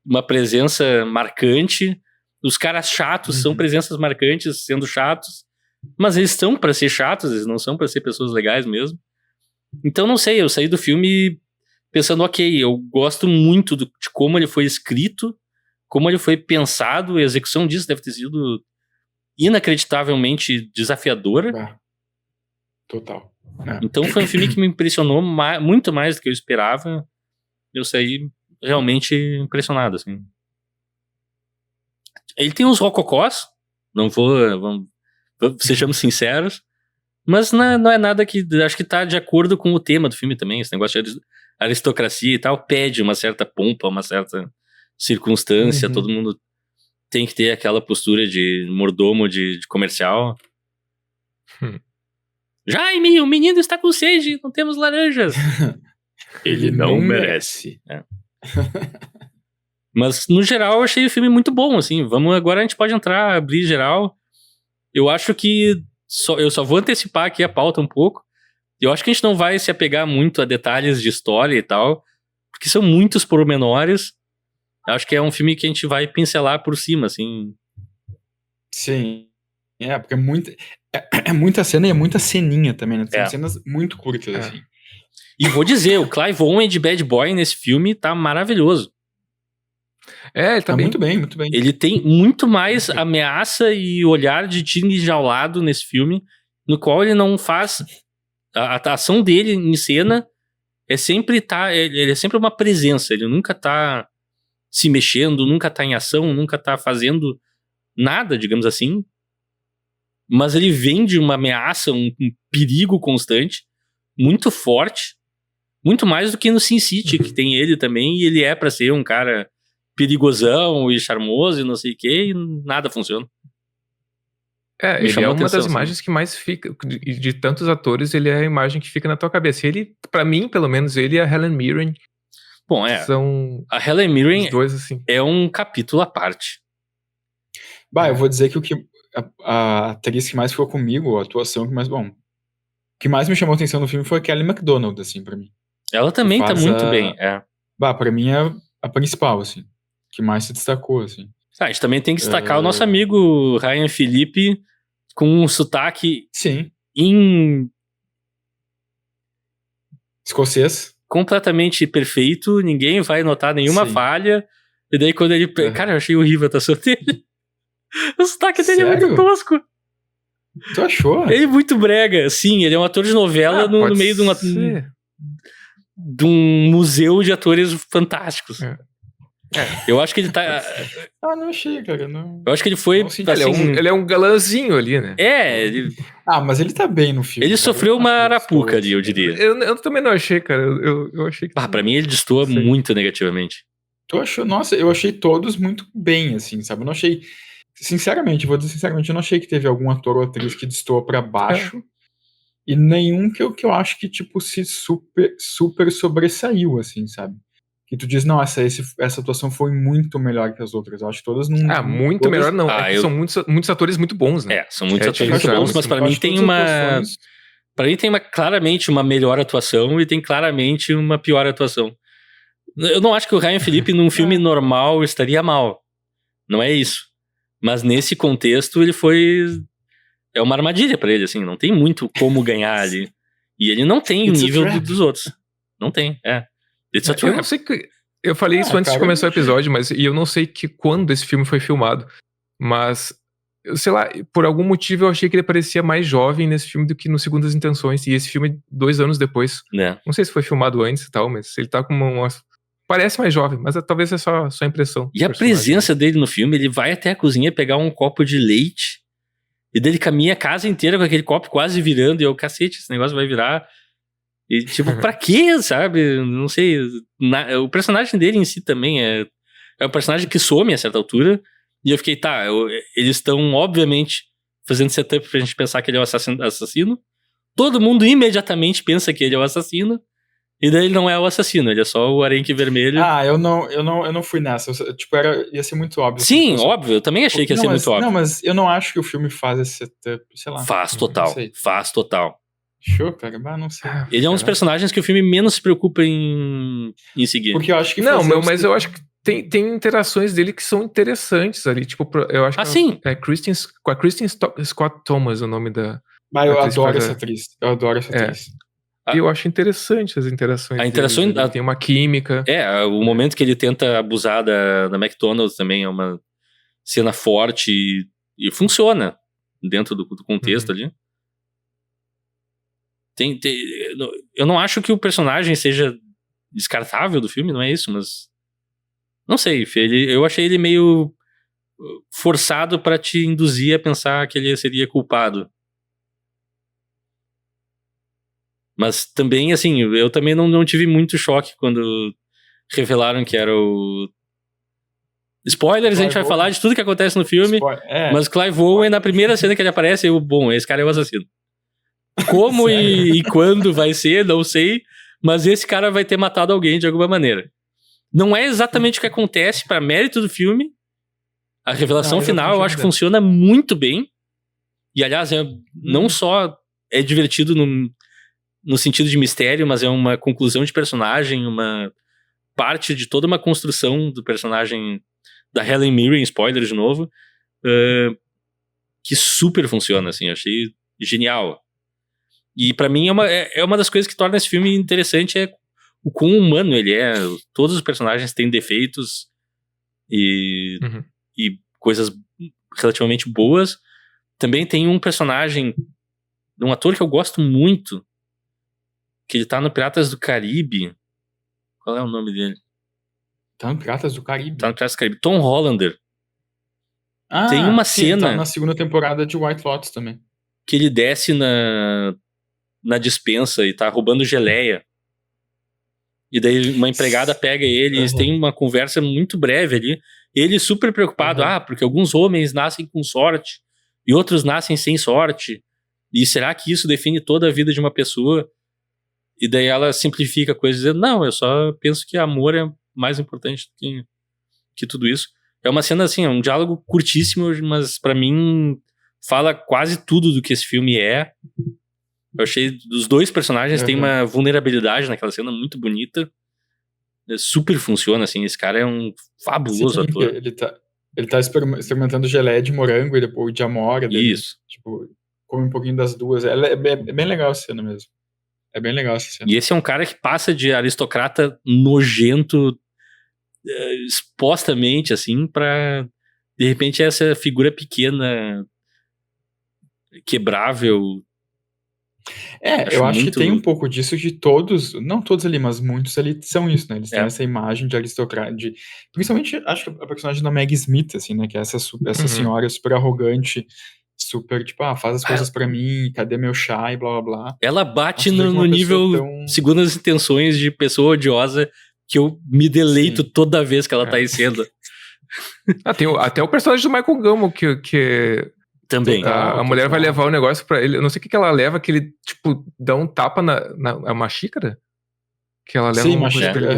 uma presença marcante. Os caras chatos são presenças marcantes sendo chatos. Mas eles estão pra ser chatos, eles não são pra ser pessoas legais mesmo. Então, não sei, eu saí do filme pensando, ok, eu gosto muito de como ele foi escrito, como ele foi pensado, a execução disso deve ter sido inacreditavelmente desafiadora. Total. Então foi um filme que me impressionou muito mais do que eu esperava. Eu saí realmente impressionado, assim. Ele tem uns rococós, sejamos sinceros, mas não é nada que... Acho que tá de acordo com o tema do filme também. Esse negócio de aristocracia e tal pede uma certa pompa, uma certa circunstância. Todo mundo tem que ter aquela postura de mordomo de comercial. Jaime, o menino está com sede, não temos laranjas. Ele não merece. Mas, no geral, eu achei o filme muito bom, assim. Agora a gente pode abrir geral. Eu acho que eu só vou antecipar aqui a pauta um pouco. Eu acho que a gente não vai se apegar muito a detalhes de história e tal, porque são muitos pormenores. Eu acho que é um filme que a gente vai pincelar por cima, assim. Sim. Porque é muita cena e é muita ceninha também, né? Tem cenas muito curtas, assim. E vou dizer, o Clive Owen de Bad Boy nesse filme tá maravilhoso. Ele tá muito bem, muito bem. Ele tem muito mais ameaça e olhar de tigre enjaulado nesse filme, no qual ele não faz... A ação dele em cena ele é sempre uma presença, ele nunca tá se mexendo, nunca tá em ação, nunca tá fazendo nada, digamos assim. Mas ele vende uma ameaça, um perigo constante, muito forte, muito mais do que no Sin City, que tem ele também, e ele é pra ser um cara perigosão e charmoso e não sei o que, e nada funciona. Ele é uma das imagens que mais fica, de tantos atores, ele é a imagem que fica na tua cabeça. Ele, pra mim, pelo menos, ele e a Helen Mirren são a Helen Mirren os dois, assim. É um capítulo à parte. Eu vou dizer que a atriz que mais ficou comigo, a atuação que mais me chamou a atenção no filme foi a Kelly MacDonald, assim, pra mim. Ela também tá muito bem, pra mim é a principal, assim, que mais se destacou, assim. A gente também tem que destacar o nosso amigo Ryan Phillippe com um sotaque escocês. Completamente perfeito, ninguém vai notar nenhuma falha. E daí quando ele... Cara, eu achei horrível a atuação dele. O sotaque dele é muito tosco. Tu achou? Ele é muito brega. Sim, ele é um ator de novela no meio de um museu de atores fantásticos. Eu acho que ele tá... não achei, cara. Não... Eu acho que ele foi... Assim, ele é um galãzinho ali, né? Mas ele tá bem no filme. Ele sofreu uma arapuca ali, eu diria. Eu também não achei, cara. Eu achei que... pra mim ele destoa muito negativamente. Tu achou? Nossa, eu achei todos muito bem, assim, sabe? Eu não achei... Sinceramente, vou dizer sinceramente, eu não achei que teve algum ator ou atriz que destoa pra baixo. E nenhum que eu acho que, tipo, se super sobressaiu, assim, sabe? que tu diz, não, essa atuação foi muito melhor que as outras. Eu acho que todas não... Muito todas- melhor não. É que são muitos atores muito bons, né? São muitos É atores difícil, muito bons, assim. mas pra eu mim acho tem todas as uma... atuações- Pra mim tem claramente uma melhor atuação e tem claramente uma pior atuação. Eu não acho que o Ryan Phillippe num filme normal estaria mal. Não é isso. Mas nesse contexto ele foi... É uma armadilha pra ele, assim. Não tem muito como ganhar ali. E ele não tem o It's a nível trap. dos outros. Não tem, It's a Eu trap. não sei que... Eu falei isso antes de cara, começar o episódio, e eu não sei quando esse filme foi filmado. Mas, sei lá, por algum motivo eu achei que ele parecia mais jovem nesse filme do que no Segundas Intenções. E esse filme 2 anos depois. Né? Não sei se foi filmado antes e tal, mas ele tá com uma... Parece mais jovem, mas talvez é só impressão. E a presença dele no filme, ele vai até a cozinha pegar um copo de leite e daí ele caminha a casa inteira com aquele copo quase virando e eu, cacete, esse negócio vai virar. E tipo, pra quê, sabe? Não sei. O personagem dele em si também é um personagem que some a certa altura e eu fiquei, eles estão obviamente fazendo setup pra gente pensar que ele é o assassino. Todo mundo imediatamente pensa que ele é o assassino. E daí ele não é o assassino, ele é só o arenque vermelho. Eu não fui nessa. Tipo, ia ser muito óbvio. Sim, óbvio, eu também achei que ia ser muito óbvio. Não, mas eu não acho que o filme faz esse setup, sei lá. Faz Não total, sei. faz total. Show, cara, não sei. Ele é um dos personagens que o filme menos se preocupa em seguir. Porque eu acho que Não, mas eu acho que tem interações dele que são interessantes ali. Tipo, eu acho que sim. com a Kristen Scott Thomas, o nome da... Eu atriz adoro faz essa atriz. Eu adoro essa atriz. E eu acho interessante as interações. A interação deles, tem uma química. O momento que ele tenta abusar da McDonald's também é uma cena forte e funciona dentro do contexto ali. Eu não acho que o personagem seja descartável do filme, não é isso, mas não sei, eu achei ele meio forçado pra te induzir a pensar que ele seria culpado. Mas também, assim, eu também não tive muito choque quando revelaram que era o... Spoilers, a gente vai falar de tudo que acontece no filme, mas Clive Owen, na primeira cena que ele aparece, esse cara é o assassino. Como e quando vai ser, não sei, mas esse cara vai ter matado alguém de alguma maneira. Não é exatamente o que acontece para mérito do filme. A revelação final eu acho que funciona muito bem. E, aliás, não só é divertido no sentido de mistério, mas é uma conclusão de personagem, uma parte de toda uma construção do personagem da Helen Mirren, spoiler de novo, que super funciona, assim, achei genial. E pra mim é uma das coisas que torna esse filme interessante, é o quão humano ele é. Todos os personagens têm defeitos e coisas relativamente boas. Também tem um personagem, um ator que eu gosto muito, que ele tá no Piratas do Caribe. Qual é o nome dele? Tá no Piratas do Caribe. Tá no Piratas do Caribe. Tom Hollander. Tem uma cena... Tá na segunda temporada de White Lotus também. Que ele desce na despensa e tá roubando geleia. E daí uma empregada pega ele e eles têm uma conversa muito breve ali. Ele super preocupado. Porque alguns homens nascem com sorte e outros nascem sem sorte. E será que isso define toda a vida de uma pessoa? E daí ela simplifica a coisa dizendo, não, eu só penso que amor é mais importante que tudo isso. É uma cena assim, é um diálogo curtíssimo, mas pra mim fala quase tudo do que esse filme é. Eu achei, os dois personagens têm uma vulnerabilidade naquela cena muito bonita. Super funciona, assim, esse cara é um fabuloso ator. Ele tá experimentando geleia de morango e depois de amora. Isso. Tipo, come um pouquinho das duas. É bem legal essa cena mesmo. É bem legal essa cena. E esse é um cara que passa de aristocrata nojento, expostamente, assim, pra, de repente, essa figura pequena, quebrável. Eu acho que tem um pouco disso de todos, não todos ali, mas muitos ali são isso, né? Eles têm essa imagem de aristocrata, principalmente, acho que a personagem da Maggie Smith, assim, né? Que é essa senhora super arrogante, super, tipo, faz as coisas pra mim, cadê meu chá e blá blá blá. Ela bate no nível, segundo as intenções, de pessoa odiosa, que eu me deleito toda vez que ela tá em cena. Tem até o personagem do Michael Gambon, que também. A mulher vai levar o negócio pra ele, eu não sei o que ela leva, que ele, tipo, dá um tapa na uma xícara? Que ela leva Sim, uma mas coisa dele.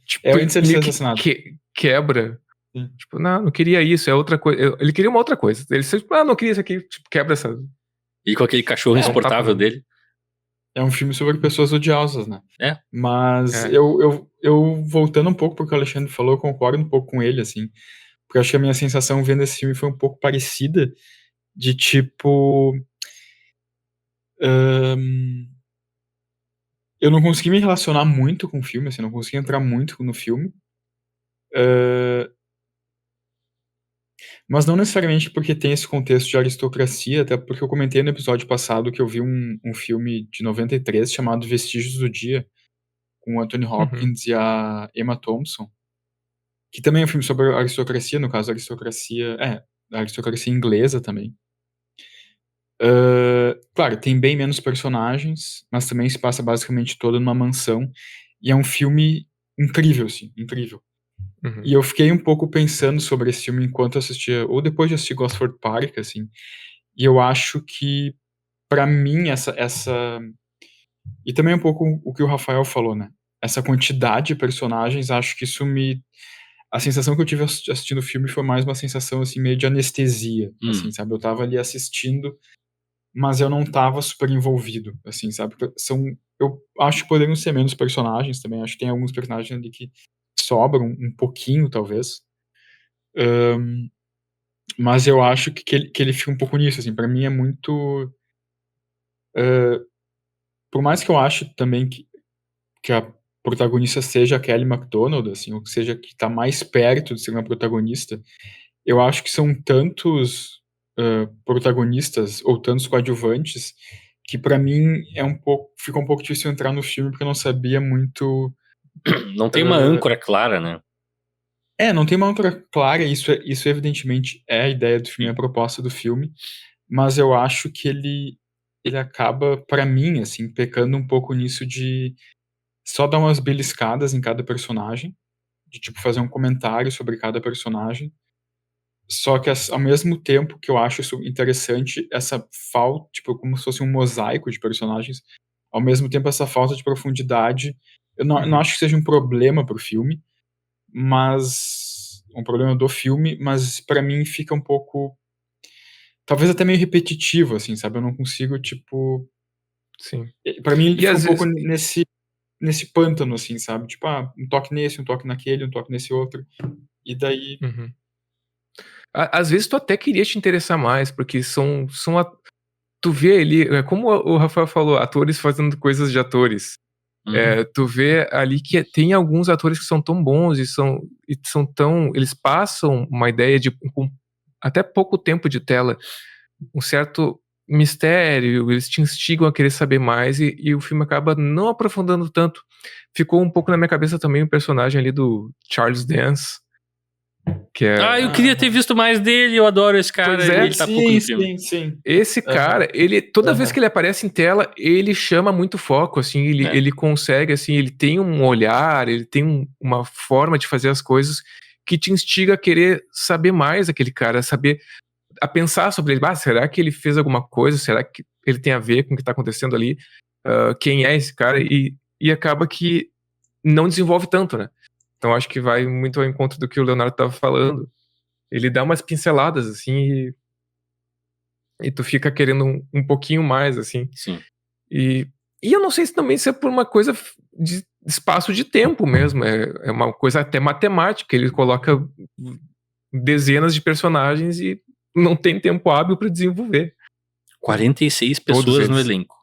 Tipo, é o índice de ser meio que assassinado. quebra. Sim. Tipo, não queria isso, é outra coisa. Ele queria uma outra coisa. Ele sempre, não queria isso aqui. Tipo, quebra essa. E com aquele cachorro insuportável dele. É um filme sobre pessoas odiosas, né? É. Mas É. eu voltando um pouco pro que o Alexandre falou, eu concordo um pouco com ele, assim. Porque eu acho que a minha sensação vendo esse filme foi um pouco parecida, de tipo. Eu não consegui me relacionar muito com o filme, assim, não consegui entrar muito no filme. Mas não necessariamente porque tem esse contexto de aristocracia, até porque eu comentei no episódio passado que eu vi um filme de 93 chamado Vestígios do Dia, com o Anthony Hopkins e a Emma Thompson, que também é um filme sobre aristocracia, no caso, a aristocracia inglesa também. Claro, tem bem menos personagens, mas também se passa basicamente todo numa mansão, e é um filme incrível, assim, incrível. E eu fiquei um pouco pensando sobre esse filme enquanto eu assistia, ou depois de assistir Gosford Park, assim, e eu acho que, pra mim, e também um pouco o que o Rafael falou, né? Essa quantidade de personagens, acho que isso a sensação que eu tive assistindo o filme foi mais uma sensação, assim, meio de anestesia, assim, sabe? Eu tava ali assistindo, mas eu não tava super envolvido, assim, sabe? Eu acho que poderiam ser menos personagens também, acho que tem alguns personagens ali que sobram um pouquinho, talvez. Mas eu acho que ele fica um pouco nisso, assim, pra mim é muito... Por mais que eu ache também que a protagonista seja a Kelly MacDonald, assim, ou que seja que tá mais perto de ser uma protagonista, eu acho que são tantos protagonistas ou tantos coadjuvantes que pra mim fica um pouco difícil entrar no filme porque eu não sabia muito. Não tem uma âncora clara, né? Não tem uma âncora clara, isso evidentemente é a ideia do filme, é a proposta do filme, mas eu acho que ele acaba, pra mim, assim, pecando um pouco nisso de só dar umas beliscadas em cada personagem, de tipo fazer um comentário sobre cada personagem. Só que ao mesmo tempo que eu acho isso interessante, essa falta, tipo, como se fosse um mosaico de personagens, ao mesmo tempo essa falta de profundidade, eu não acho que seja um problema pro filme, mas um problema do filme, mas pra mim fica um pouco, talvez até meio repetitivo, assim, sabe? Eu não consigo, tipo, Sim. pra mim ele E fica um às pouco vezes. nesse pântano, assim, sabe? Tipo, um toque nesse, um toque naquele, um toque nesse outro. E daí. Às vezes tu até queria te interessar mais, porque tu vê ali, como o Rafael falou, atores fazendo coisas de atores. Tu vê ali que tem alguns atores que são tão bons e são tão. Eles passam uma ideia de, com até pouco tempo de tela, um certo mistério, eles te instigam a querer saber mais e o filme acaba não aprofundando tanto. Ficou um pouco na minha cabeça também o personagem ali do Charles Dance, que é. Eu queria ter visto mais dele, eu adoro esse cara, Pois e é. ele tá pouco no filme. Sim. Esse cara, toda vez que ele aparece em tela, ele chama muito foco, assim, ele consegue, assim, ele tem um olhar, ele tem uma forma de fazer as coisas que te instiga a querer saber mais daquele cara, a pensar sobre ele. Será que ele fez alguma coisa? Será que ele tem a ver com o que tá acontecendo ali? Quem é esse cara? E acaba que não desenvolve tanto, né? Então acho que vai muito ao encontro do que o Leonardo tava falando. Ele dá umas pinceladas, assim, e tu fica querendo um pouquinho mais, assim. Sim. E eu não sei se é por uma coisa de espaço de tempo mesmo, é uma coisa até matemática, ele coloca dezenas de personagens e não tem tempo hábil para desenvolver. 46 Todos pessoas no eles. elenco.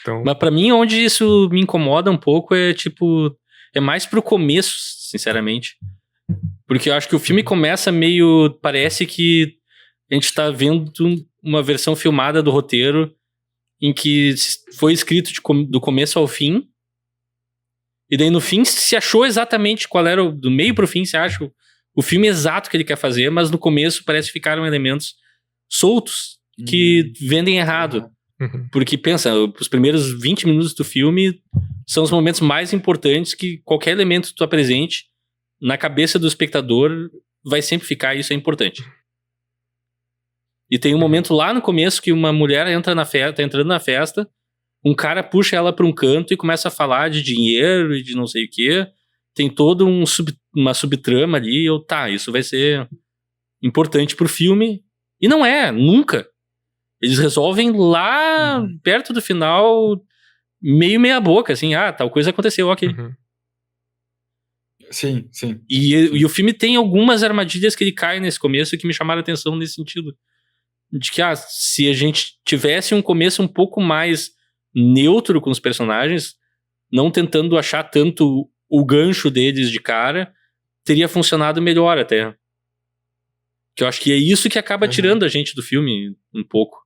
Então. Mas pra mim, onde isso me incomoda um pouco é tipo... É mais pro começo, sinceramente. Porque eu acho que o filme começa meio... Parece que a gente tá vendo uma versão filmada do roteiro em que foi escrito do começo ao fim. E daí no fim se achou exatamente qual era do meio pro fim, se acha o filme exato que ele quer fazer, mas no começo parece que ficaram elementos soltos que vendem errado. Porque pensa, os primeiros 20 minutos do filme são os momentos mais importantes que qualquer elemento que tu apresente na cabeça do espectador vai sempre ficar, isso é importante. E tem um momento lá no começo que uma mulher tá entrando na festa Um cara puxa ela pra um canto e começa a falar de dinheiro e de não sei o quê. Tem todo uma subtrama ali. Isso vai ser importante pro filme. E não é, nunca. Eles resolvem lá perto do final, meia boca, assim, tal coisa aconteceu, ok. Sim. E o filme tem algumas armadilhas que ele cai nesse começo que me chamaram a atenção nesse sentido. De que, se a gente tivesse um começo um pouco mais neutro com os personagens, não tentando achar tanto o gancho deles de cara, teria funcionado melhor até. Que eu acho que é isso que acaba tirando a gente do filme um pouco.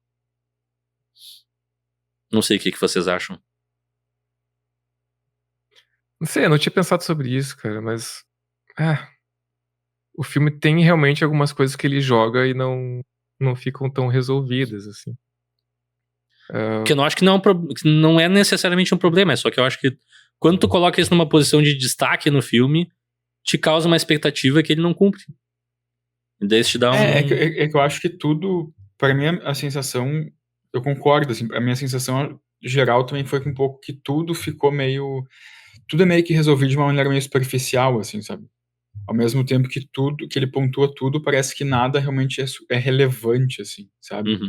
Não sei o que vocês acham. Não sei, eu não tinha pensado sobre isso, cara, mas... o filme tem realmente algumas coisas que ele joga e não ficam tão resolvidas, assim. Que eu não acho que não é necessariamente um problema, é só que eu acho que quando tu coloca isso numa posição de destaque no filme, te causa uma expectativa que ele não cumpre. E daí isso te dá É que eu acho que tudo, pra mim, a sensação, eu concordo, assim, a minha sensação geral também foi que um pouco que tudo ficou tudo é meio que resolvido de uma maneira meio superficial, assim, sabe? Ao mesmo tempo que tudo, que ele pontua tudo, parece que nada realmente é relevante, assim, sabe?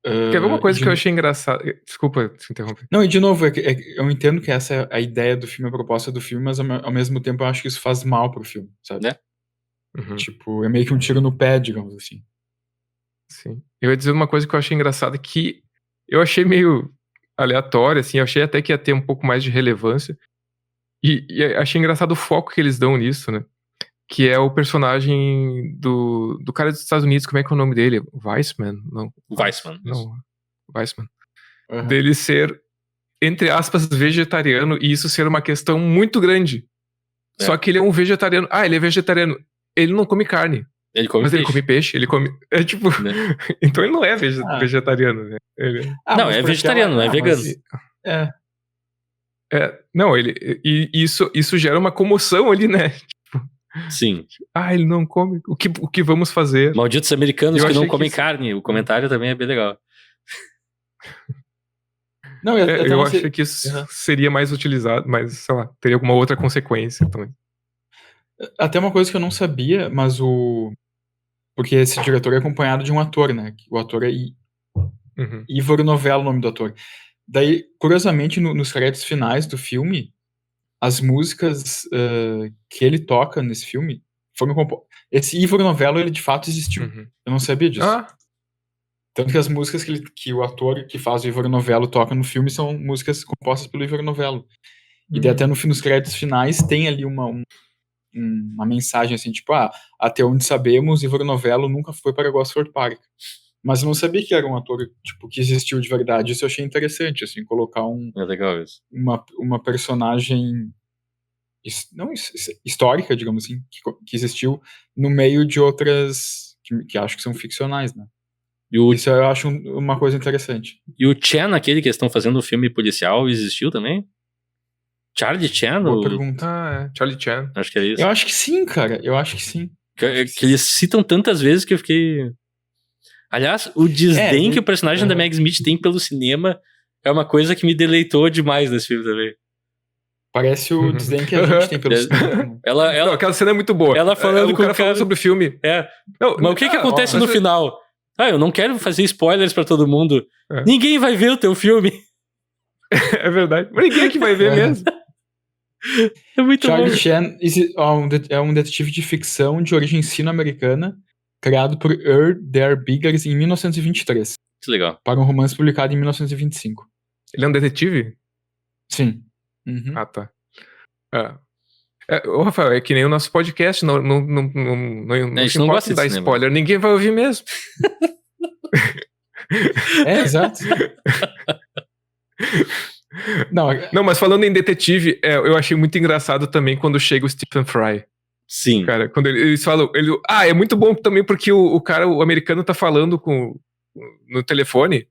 Quer ver uma coisa que eu achei engraçada? Desculpa te interromper. Não, e de novo, eu entendo que essa é a ideia do filme, a proposta do filme, mas ao mesmo tempo eu acho que isso faz mal pro filme, sabe? Né? Tipo, é meio que um tiro no pé, digamos assim. Sim. Eu ia dizer uma coisa que eu achei engraçada, que eu achei meio aleatória, assim, eu achei até que ia ter um pouco mais de relevância. E achei engraçado o foco que eles dão nisso, né? Que é o personagem do cara dos Estados Unidos, como é que é o nome dele? Weissman? Não. Weissman. Não, Weissman. Dele ser, entre aspas, vegetariano, e isso ser uma questão muito grande. Só que ele é um vegetariano. Ele é vegetariano. Ele não come carne. Ele come mas peixe. Ele come peixe, ele come... É tipo... Né? Então ele não é vegetariano, né? Não, é vegetariano, não é vegano. Não, e isso gera uma comoção ali, né? Tipo, sim. Ele não come. O que vamos fazer? Malditos americanos que não comem carne. O comentário também é bem legal. Não, eu achei que isso seria mais utilizado, mas, sei lá, teria alguma outra consequência também. Até uma coisa que eu não sabia, mas porque esse diretor é acompanhado de um ator, né? O ator é Ivor Novello, o nome do ator. Daí, curiosamente, nos créditos finais do filme, as músicas que ele toca nesse filme foram compostas. Esse Ivor Novello, ele de fato existiu. Eu não sabia disso. Tanto que as músicas que o ator que faz o Ivor Novello toca no filme são músicas compostas pelo Ivor Novello. E daí até nos créditos finais tem ali uma mensagem assim, tipo, até onde sabemos, Ivor Novello nunca foi para Gosford Park. Mas eu não sabia que era um ator, tipo, que existiu de verdade. Isso eu achei interessante, assim, colocar é legal isso. uma personagem histórica, digamos assim, que existiu no meio de outras que acho que são ficcionais, né? Isso eu acho uma coisa interessante. E o Chan, aquele que estão fazendo o filme policial, existiu também? Charlie Chan? Boa pergunta. Charlie Chan. Acho que é isso. Eu acho que sim, cara. Eu acho que sim. Que eles citam tantas vezes que eu fiquei... Aliás, o desdém que o personagem da Meg Smith tem pelo cinema é uma coisa que me deleitou demais nesse filme também. Parece o desdém que a gente tem pelo cinema. Não, aquela cena é muito boa. Ela falando com o cara falando sobre o filme. Mas o que acontece no final? Eu não quero fazer spoilers pra todo mundo. Ninguém vai ver o teu filme. É verdade. Mas ninguém que vai ver mesmo. É muito Charlie bom. Chan é um detetive de ficção de origem sino-americana, criado por Der Biggers em 1923. Que legal. Para um romance publicado em 1925. Ele é um detetive? Sim. Tá. Ô, Rafael, é que nem o nosso podcast, não se importa de dar spoiler, ninguém vai ouvir mesmo. Exato. Não, mas falando em detetive, eu achei muito engraçado também quando chega o Stephen Fry. Sim. Cara, quando eles falam... é muito bom também porque o americano tá falando no telefone,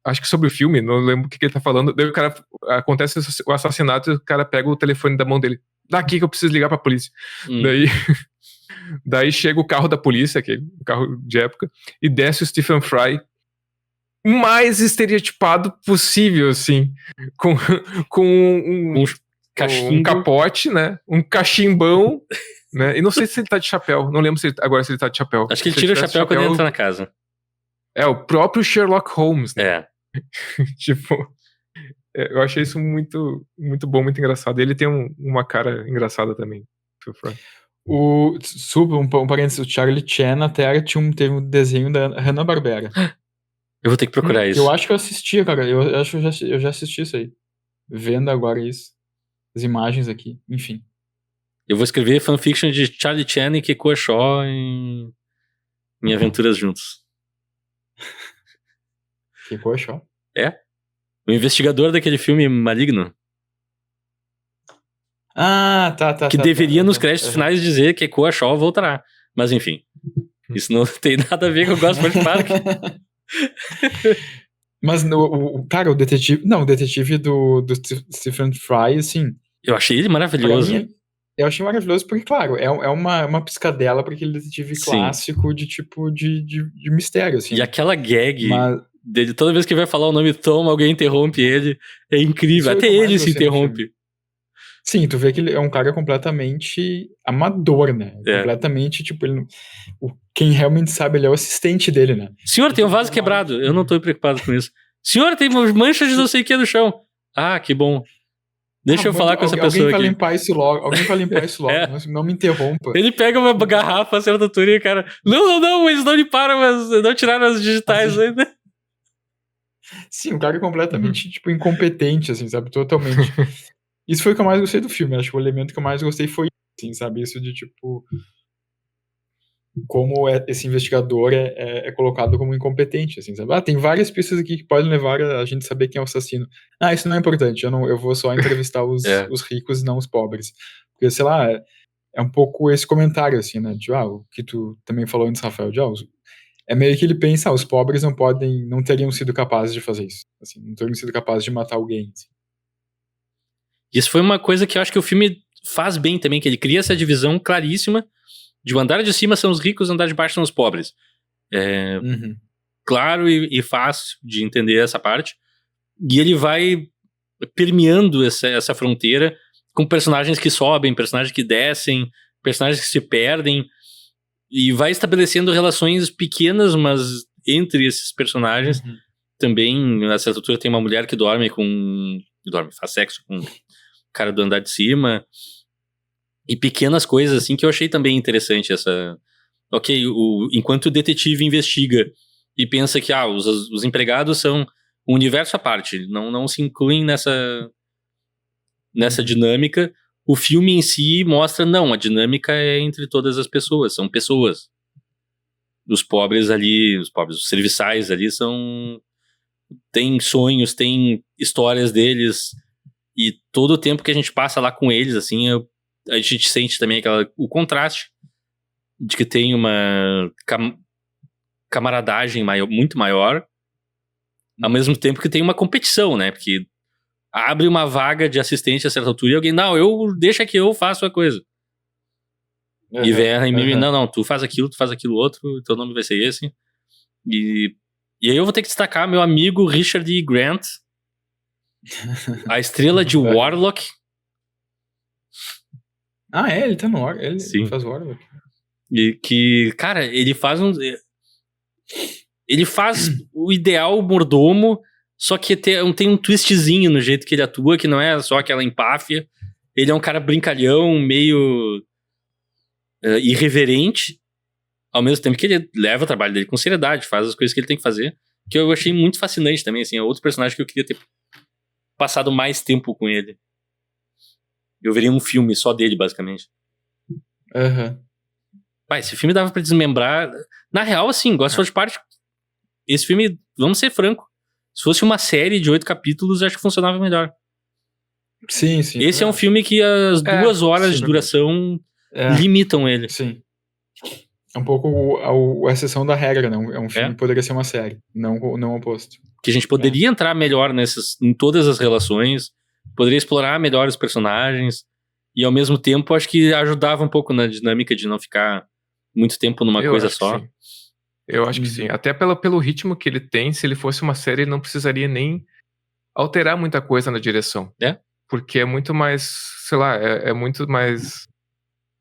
acho que sobre o filme, não lembro o que ele tá falando, daí o cara... Acontece o assassinato e o cara pega o telefone da mão dele. Daqui que eu preciso ligar pra polícia. Daí chega o carro da polícia, aquele carro de época, e desce o Stephen Fry mais estereotipado possível, assim. Com Um cachimbo. um capote, né? Um cachimbão, né? E não sei se ele tá de chapéu. Não lembro agora se ele tá de chapéu. Acho que ele Se tira o tivesse chapéu quando ele entra na casa. É, o próprio Sherlock Holmes, né? É. Tipo, eu achei isso muito, muito bom, muito engraçado. Ele tem uma cara engraçada também. Um parênteses, o Charlie Chan na Terra teve um desenho da Hanna-Barbera. Eu vou ter que procurar isso. Eu acho que eu assisti, cara. Eu acho que eu já assisti isso aí. Vendo agora isso. As imagens aqui, enfim. Eu vou escrever fanfiction de Charlie Chan e Kekuo Shaw em Aventuras Juntos. Kekuo Shaw? É. O investigador daquele filme Maligno. Ah, tá. Que deveria nos créditos finais dizer que Kekuo Shaw voltará. Mas enfim. Isso não tem nada a ver com o Gosford Park. Mas, cara, o detetive... Não, o detetive do Stephen Fry, assim... Eu achei ele maravilhoso. Mim, eu achei maravilhoso porque, claro, é uma piscadela para aquele detetive clássico de tipo de mistério, assim. E aquela gag dele, toda vez que vai falar o nome Tom, alguém interrompe ele. É incrível. Até ele se interrompe. Sim, tu vê que ele é um cara completamente amador, né? Completamente, tipo, quem realmente sabe, ele é o assistente dele, né? Senhor, tem um vaso quebrado. Eu não tô preocupado com isso. Senhor, tem manchas de não sei o que no chão. Ah, que bom. Deixa eu falar com essa pessoa aqui. Alguém vai limpar isso logo. Não me interrompa. Ele pega uma garrafa, acerta tudo e o cara... Não, eles não limparam, não tiraram as digitais ainda. Sim, o cara é completamente, tipo, incompetente, assim, sabe? Totalmente. Isso foi o que eu mais gostei do filme. Acho que o elemento que eu mais gostei foi, assim, sabe? Isso de, tipo... Como esse investigador é colocado como incompetente, assim, sabe? Tem várias pistas aqui que podem levar a gente saber quem é o assassino. Isso não é importante, eu vou só entrevistar os ricos e não os pobres. Porque, sei lá, é um pouco esse comentário, assim, né? De, o que tu também falou antes, Rafael, é meio que ele pensa, os pobres não teriam sido capazes de fazer isso. Assim, não teriam sido capazes de matar alguém. Assim. Isso foi uma coisa que eu acho que o filme faz bem também, que ele cria essa divisão claríssima de o andar de cima são os ricos, o andar de baixo são os pobres. Claro e fácil de entender essa parte. E ele vai permeando essa fronteira com personagens que sobem, personagens que descem, personagens que se perdem, e vai estabelecendo relações pequenas, mas entre esses personagens. Também, a certa altura, tem uma mulher que faz sexo com o cara do andar de cima. E pequenas coisas assim que eu achei também interessante enquanto o detetive investiga e pensa que os empregados são um universo à parte, não se incluem nessa dinâmica. O filme em si mostra, a dinâmica é entre todas as pessoas, são pessoas. Os serviçais ali têm sonhos, têm histórias deles, e todo o tempo que a gente passa lá com eles, assim, a gente sente também o contraste de que tem uma camaradagem muito maior, ao mesmo tempo que tem uma competição, né? Porque abre uma vaga de assistente a certa altura e alguém, deixa que eu faço a coisa. E vem mim, tu faz aquilo outro, teu nome vai ser esse. E aí eu vou ter que destacar meu amigo Richard E. Grant, a estrela de Warlock. Ele tá no Warlock, ele faz Warlock. E que, cara, ele faz o ideal mordomo, só que tem um twistzinho no jeito que ele atua, que não é só aquela empáfia. Ele é um cara brincalhão, meio irreverente, ao mesmo tempo que ele leva o trabalho dele com seriedade, faz as coisas que ele tem que fazer, que eu achei muito fascinante também, assim, é outro personagem que eu queria ter passado mais tempo com ele. Eu veria um filme só dele, basicamente. Esse filme dava pra desmembrar. Na real, assim, Gosford Park, esse filme, vamos ser franco, se fosse uma série de 8 capítulos, acho que funcionava melhor. Sim. Esse é um filme que as 2 horas de duração limitam ele. Sim. É um pouco a exceção da regra, né? É um filme que poderia ser uma série, não o oposto. Que a gente poderia entrar melhor em todas as relações, poderia explorar melhor os personagens, e ao mesmo tempo acho que ajudava um pouco na dinâmica de não ficar muito tempo numa coisa só. Eu acho que sim. Até pelo ritmo que ele tem, se ele fosse uma série, ele não precisaria nem alterar muita coisa na direção. Porque é muito mais, sei lá, é muito mais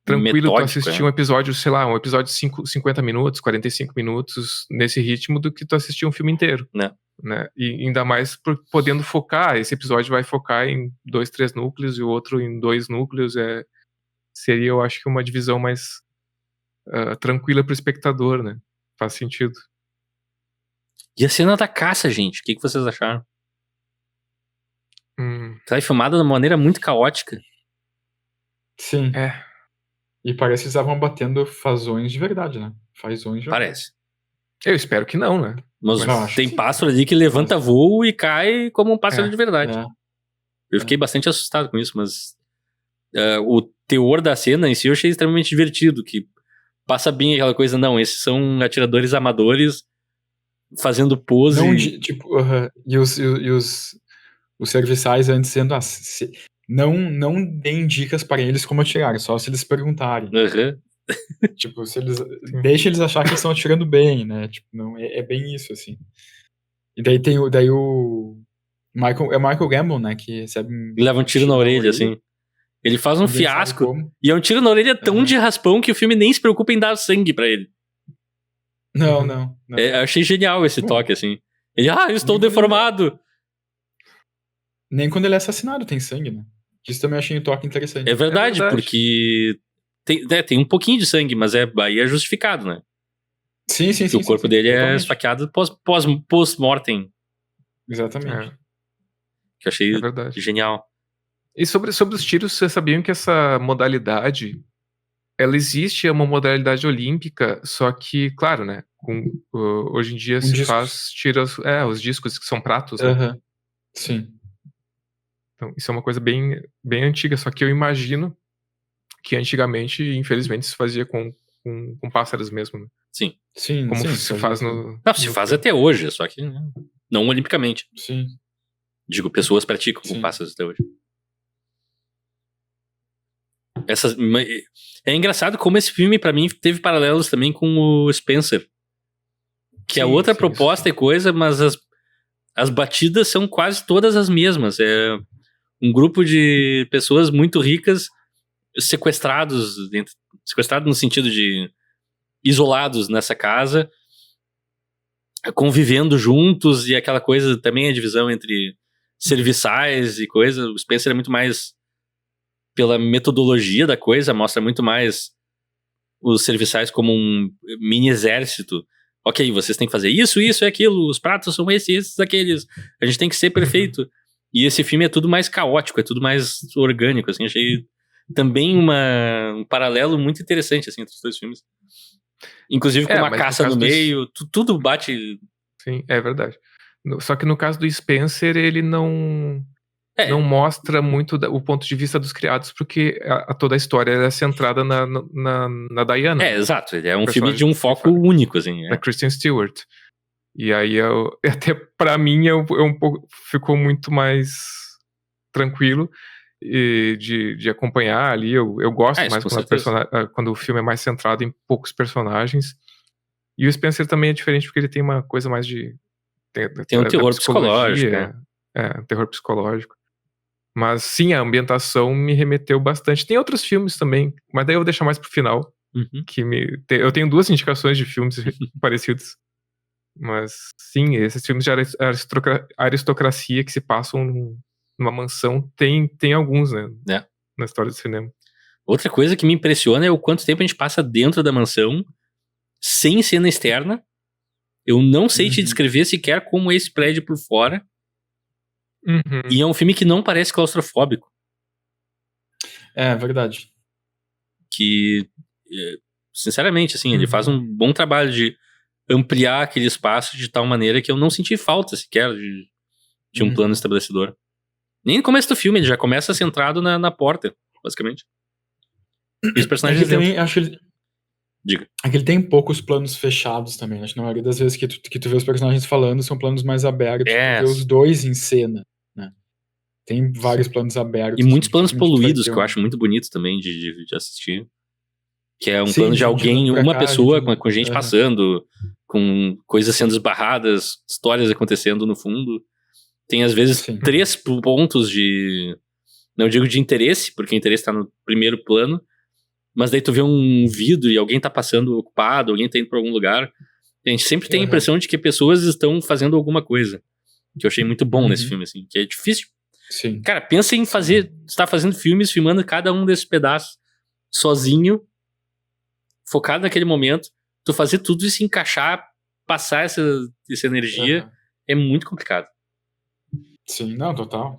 tranquilo tu Metódico, assistir um episódio, sei lá, um episódio de 50 minutos, 45 minutos nesse ritmo do que tu assistir um filme inteiro. Né? E ainda mais podendo focar, esse episódio vai focar em 2, 3 núcleos e o outro em 2 núcleos. Seria, eu acho que uma divisão mais tranquila pro espectador, né? Faz sentido. E a cena da caça, gente, o que vocês acharam? Tá filmada de uma maneira muito caótica. Sim. E parece que eles estavam batendo fazões de verdade, né? Fazões de verdade. Parece. Eu espero que não, né? Mas tem pássaro ali que levanta voo e cai como um pássaro de verdade. Eu fiquei bastante assustado com isso, mas o teor da cena em si eu achei extremamente divertido, que passa bem aquela coisa, não, esses são atiradores amadores fazendo pose. Não, e os serviçais antes dizendo, não deem dicas para eles como atirar, só se eles perguntarem. Tipo, se eles deixa eles achar que eles estão atirando bem, né? Tipo, não, é bem isso, assim. E daí tem o Michael Gambon, né? Que recebe leva um tiro na orelha, assim. Ele faz um fiasco. E é um tiro na orelha tão de raspão que o filme nem se preocupa em dar sangue pra ele. Não. Eu achei genial esse toque, assim. Ele, eu estou deformado. Nem quando ele é assassinado tem sangue, né? Isso também achei um toque interessante. É verdade, porque tem um pouquinho de sangue, mas aí é justificado, né? Sim. O corpo dele é esfaqueado post-mortem. Exatamente. Que eu achei genial. E sobre os tiros, vocês sabiam que essa modalidade, ela existe, é uma modalidade olímpica, só que, claro, né? Hoje em dia se faz tiros, os discos que são pratos, né? Sim. Então, isso é uma coisa bem, bem antiga, só que eu imagino que antigamente, infelizmente, se fazia com pássaros mesmo, né? Sim. Como se faz no... Não, se faz até hoje, só que não olimpicamente. Sim. Digo, pessoas praticam com pássaros até hoje. É engraçado como esse filme, pra mim, teve paralelos também com o Spencer. Que é outra proposta e coisa, mas as batidas são quase todas as mesmas. É um grupo de pessoas muito ricas sequestrados no sentido de isolados nessa casa, convivendo juntos, e aquela coisa também, a divisão entre serviçais e coisa. O Spencer é muito mais pela metodologia da coisa, mostra muito mais os serviçais como um mini exército. Ok, vocês têm que fazer isso e aquilo, os pratos são esses, aqueles, a gente tem que ser perfeito. E esse filme é tudo mais caótico, é tudo mais orgânico, assim. Achei também um paralelo muito interessante, assim, entre os dois filmes. Inclusive com uma caça no meio, tudo bate... Sim, é verdade. Só que no caso do Spencer, ele não mostra muito o ponto de vista dos criados, porque toda a história é centrada na Diana. Exato. Ele é um filme de um foco único, assim. Da Kristen Stewart. E aí, até pra mim, um pouco, ficou muito mais tranquilo de acompanhar ali. Eu gosto mais quando o filme é mais centrado em poucos personagens. E o Spencer também é diferente, porque ele tem uma coisa mais de... Tem um terror psicológico. Terror psicológico. Mas sim, a ambientação me remeteu bastante. Tem outros filmes também, mas daí eu vou deixar mais pro final. Eu tenho 2 indicações de filmes parecidos. Mas sim, esses filmes de aristocracia que se passam numa mansão, tem alguns, né? Na história do cinema. Outra coisa que me impressiona é o quanto tempo a gente passa dentro da mansão, sem cena externa. Eu não sei te descrever sequer como é esse prédio por fora. E é um filme que não parece claustrofóbico. É verdade. Que, sinceramente, assim, ele faz um bom trabalho de ampliar aquele espaço de tal maneira que eu não senti falta sequer de um plano estabelecedor. Nem no começo do filme, ele já começa centrado na porta, basicamente. E os personagens também acho que Diga. Aqui ele tem poucos planos fechados também. Acho que na maioria das vezes que tu vê os personagens falando são planos mais abertos. Tu vê os dois em cena, né? Tem vários planos abertos. E muitos planos poluídos que eu acho muito bonito também de assistir. Que é um plano de alguém, uma pessoa com gente passando, com coisas sendo esbarradas, histórias acontecendo no fundo. Tem, às vezes, Sim. 3 pontos de... Não digo de interesse, porque o interesse tá no primeiro plano, mas daí tu vê um vidro e alguém tá passando ocupado, alguém tá indo pra algum lugar. A gente sempre tem a impressão de que pessoas estão fazendo alguma coisa. Que eu achei muito bom nesse filme, assim. Que é difícil. Sim. Cara, pensa em estar fazendo filmes, filmando cada um desses pedaços sozinho, focado naquele momento. Tu fazer tudo e se encaixar, passar essa energia, é muito complicado. Sim, não, total.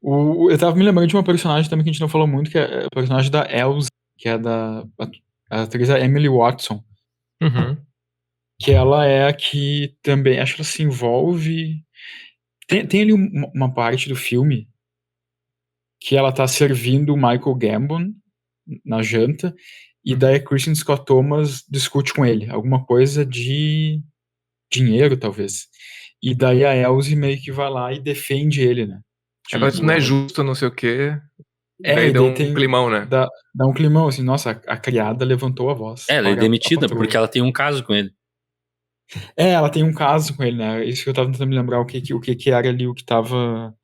Eu tava me lembrando de uma personagem também que a gente não falou muito, que é o personagem da Elsa, que é a atriz Emily Watson, Uhum. que ela é a que também, acho que ela se envolve... Tem ali uma parte do filme que ela tá servindo o Michael Gambon na janta, e daí a Kristen Scott Thomas discute com ele, alguma coisa de dinheiro, talvez. E daí a Elsie meio que vai lá e defende ele, né? Ela isso não é justo, não sei o quê. Daí deu um climão, né? Dá um climão, assim, nossa, a criada levantou a voz. Ela é demitida porque ela tem um caso com ele. Ela tem um caso com ele, né? Isso que eu tava tentando me lembrar, o que era ali, o que tava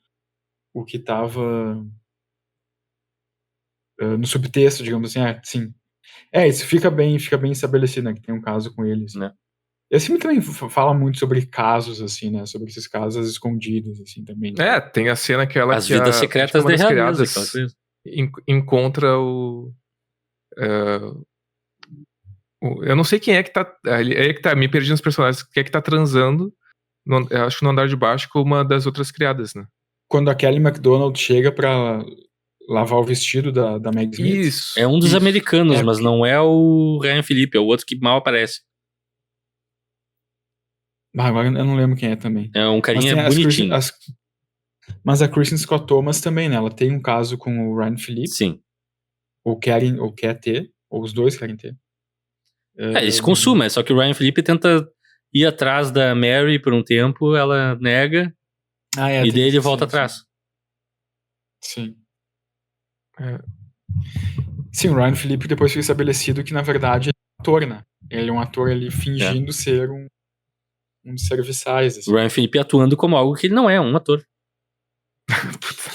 no subtexto, digamos assim, sim. Isso fica bem estabelecido, né, que tem um caso com ele, assim. Né? Esse filme também fala muito sobre casos, assim, né, sobre esses casos escondidos, assim, também. Tem a cena As vidas secretas da realeza, aquela coisa. Encontra o... eu não sei quem é que tá, me perdi nos personagens, quem é que tá transando, eu acho que no andar de baixo com uma das outras criadas, né? Quando a Kelly MacDonald chega pra lavar o vestido da Meg Smith. Isso. É um dos americanos, mas não é o Ryan Phillippe, é o outro que mal aparece. Agora eu não lembro quem é também. É um carinha bonitinho. Mas a Kristen Scott Thomas também, né? Ela tem um caso com o Ryan Phillippe. Sim. Ou quer ter, ou os dois querem ter. Eles consumam, só que o Ryan Phillippe tenta ir atrás da Mary por um tempo, ela nega, e daí ele volta atrás. Sim. Sim, o Ryan Phillippe depois foi estabelecido que, na verdade, ele é um ator, né? Ele é um ator ali fingindo ser um dos serviçais. Assim. O Ryan Phillippe atuando como algo que ele não é, um ator.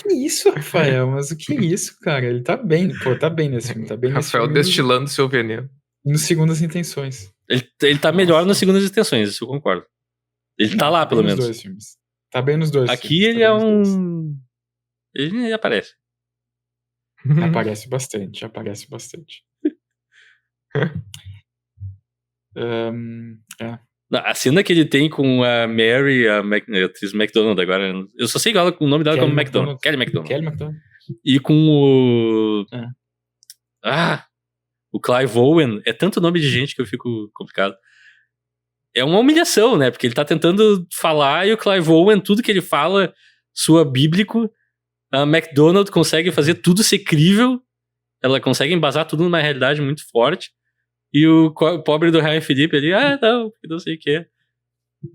Que isso, Rafael? Mas o que é isso, cara? Ele tá bem, tá bem nesse filme. Tá bem Rafael nesse filme, destilando seu veneno. Nos Segundas Intenções. Ele tá melhor nas Segundas Intenções, isso eu concordo. Ele tá lá, pelo menos. Nos dois filmes. Tá bem nos dois Aqui filmes. ele é um... Ele aparece. Aparece bastante. A cena que ele tem com a Mary, a atriz McDonald agora, eu só sei o nome dela como McDonald. Kelly MacDonald. E com o... o Clive Owen. É tanto nome de gente que eu fico complicado. É uma humilhação, né? Porque ele tá tentando falar e o Clive Owen, tudo que ele fala, soa bíblico. A McDonald consegue fazer tudo ser crível. Ela consegue embasar tudo numa realidade muito forte. E o pobre do Ryan Phillippe ali, não sei o que.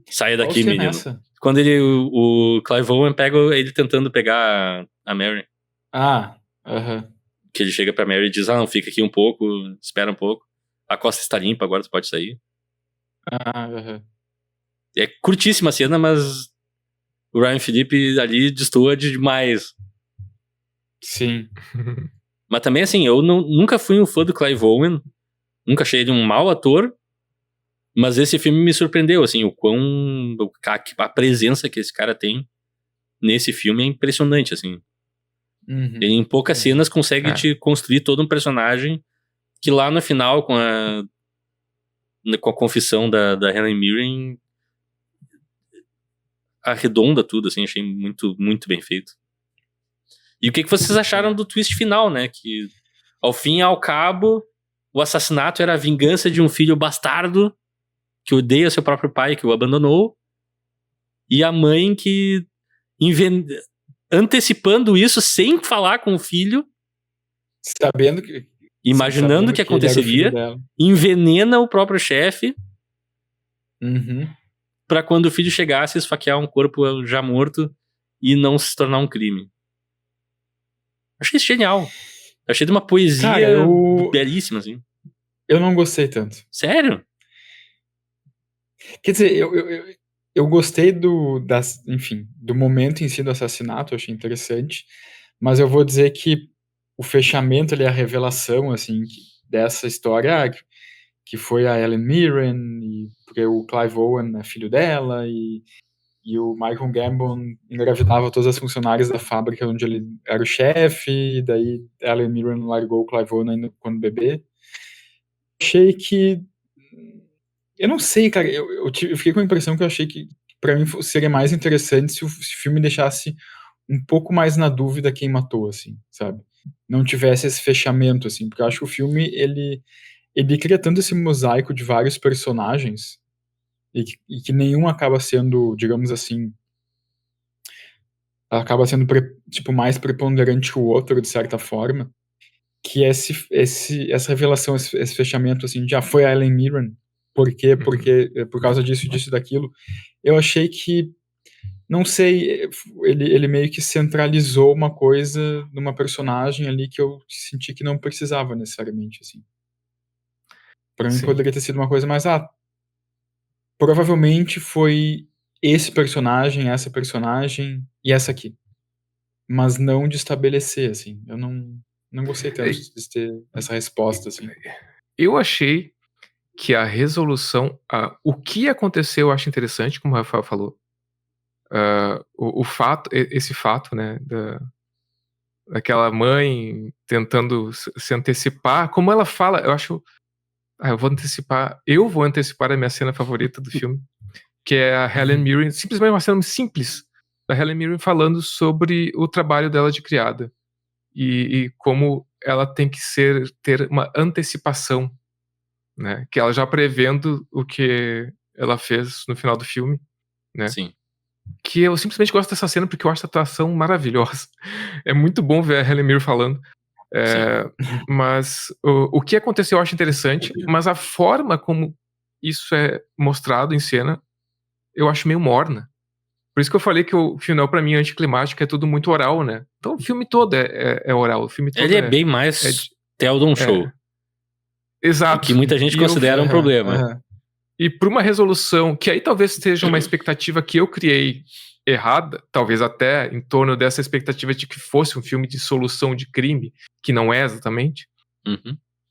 Saia daqui, menino. Nessa? Quando o Clive Owen pega ele tentando pegar a Mary. Que ele chega pra Mary e diz, não, fica aqui um pouco, espera um pouco. A costa está limpa, agora tu pode sair. É curtíssima a cena, mas o Ryan Phillippe ali destoa demais. Sim. Mas também, assim, eu nunca fui um fã do Clive Owen. Nunca achei ele um mau ator. Mas esse filme me surpreendeu, assim, a presença que esse cara tem nesse filme é impressionante, assim. Ele em poucas cenas consegue te construir todo um personagem que lá no final, com a confissão da Helen Mirren, arredonda tudo, assim, achei muito, muito bem feito. E o que vocês acharam do twist final, né? Que, ao fim e ao cabo, o assassinato era a vingança de um filho bastardo que odeia seu próprio pai, que o abandonou, e a mãe que, antecipando isso, sem falar com o filho, imaginando que aconteceria, envenena o próprio chefe, pra quando o filho chegasse, esfaquear um corpo já morto e não se tornar um crime. Achei isso genial. Achei de uma poesia belíssima, assim. Eu não gostei tanto. Sério? Quer dizer, eu gostei enfim, do momento em si do assassinato, eu achei interessante, mas eu vou dizer que o fechamento ali, a revelação, assim, dessa história, que foi a Helen Mirren, e porque o Clive Owen é filho dela, e o Michael Gambon engravidava todas as funcionárias da fábrica onde ele era o chefe, e daí Helen Mirren largou o Clive Owen ainda quando bebê. Achei que... Eu não sei, cara, eu fiquei com a impressão que eu achei que pra mim seria mais interessante se o filme deixasse um pouco mais na dúvida quem matou, assim, sabe? Não tivesse esse fechamento, assim, porque eu acho que o filme, ele cria tanto esse mosaico de vários personagens e que nenhum acaba sendo, digamos assim, acaba sendo tipo, mais preponderante que o outro, de certa forma, que essa revelação, esse fechamento, assim, já foi a Helen Mirren, por quê? Porque, por causa disso, disso e daquilo, eu achei que, não sei, ele meio que centralizou uma coisa numa personagem ali que eu senti que não precisava necessariamente, assim. Pra mim Sim. poderia ter sido uma coisa mais, provavelmente foi esse personagem, essa personagem e essa aqui. Mas não de estabelecer, assim. Eu não gostei tanto de ter essa resposta, assim. Eu achei que a resolução, o que aconteceu eu acho interessante, como o Rafael falou. O fato, esse fato, né, daquela mãe tentando se antecipar, como ela fala, eu acho, eu vou antecipar a minha cena favorita do filme, que é a Helen Mirren, simplesmente uma cena simples, da Helen Mirren falando sobre o trabalho dela de criada, e como ela tem que ter uma antecipação, né, que ela já prevendo o que ela fez no final do filme, né. Sim. Que eu simplesmente gosto dessa cena porque eu acho a atuação maravilhosa. É muito bom ver a Helen Mirren falando. Mas o que aconteceu eu acho interessante, mas a forma como isso é mostrado em cena, eu acho meio morna. Por isso que eu falei que o final pra mim é anticlimático, é tudo muito oral, né? Então o filme todo é oral, o filme todo Ele é bem mais Theldon Show. Exato. Que muita gente E considera um problema. E por uma resolução, que aí talvez seja uma expectativa que eu criei errada, talvez até em torno dessa expectativa de que fosse um filme de solução de crime, que não é exatamente,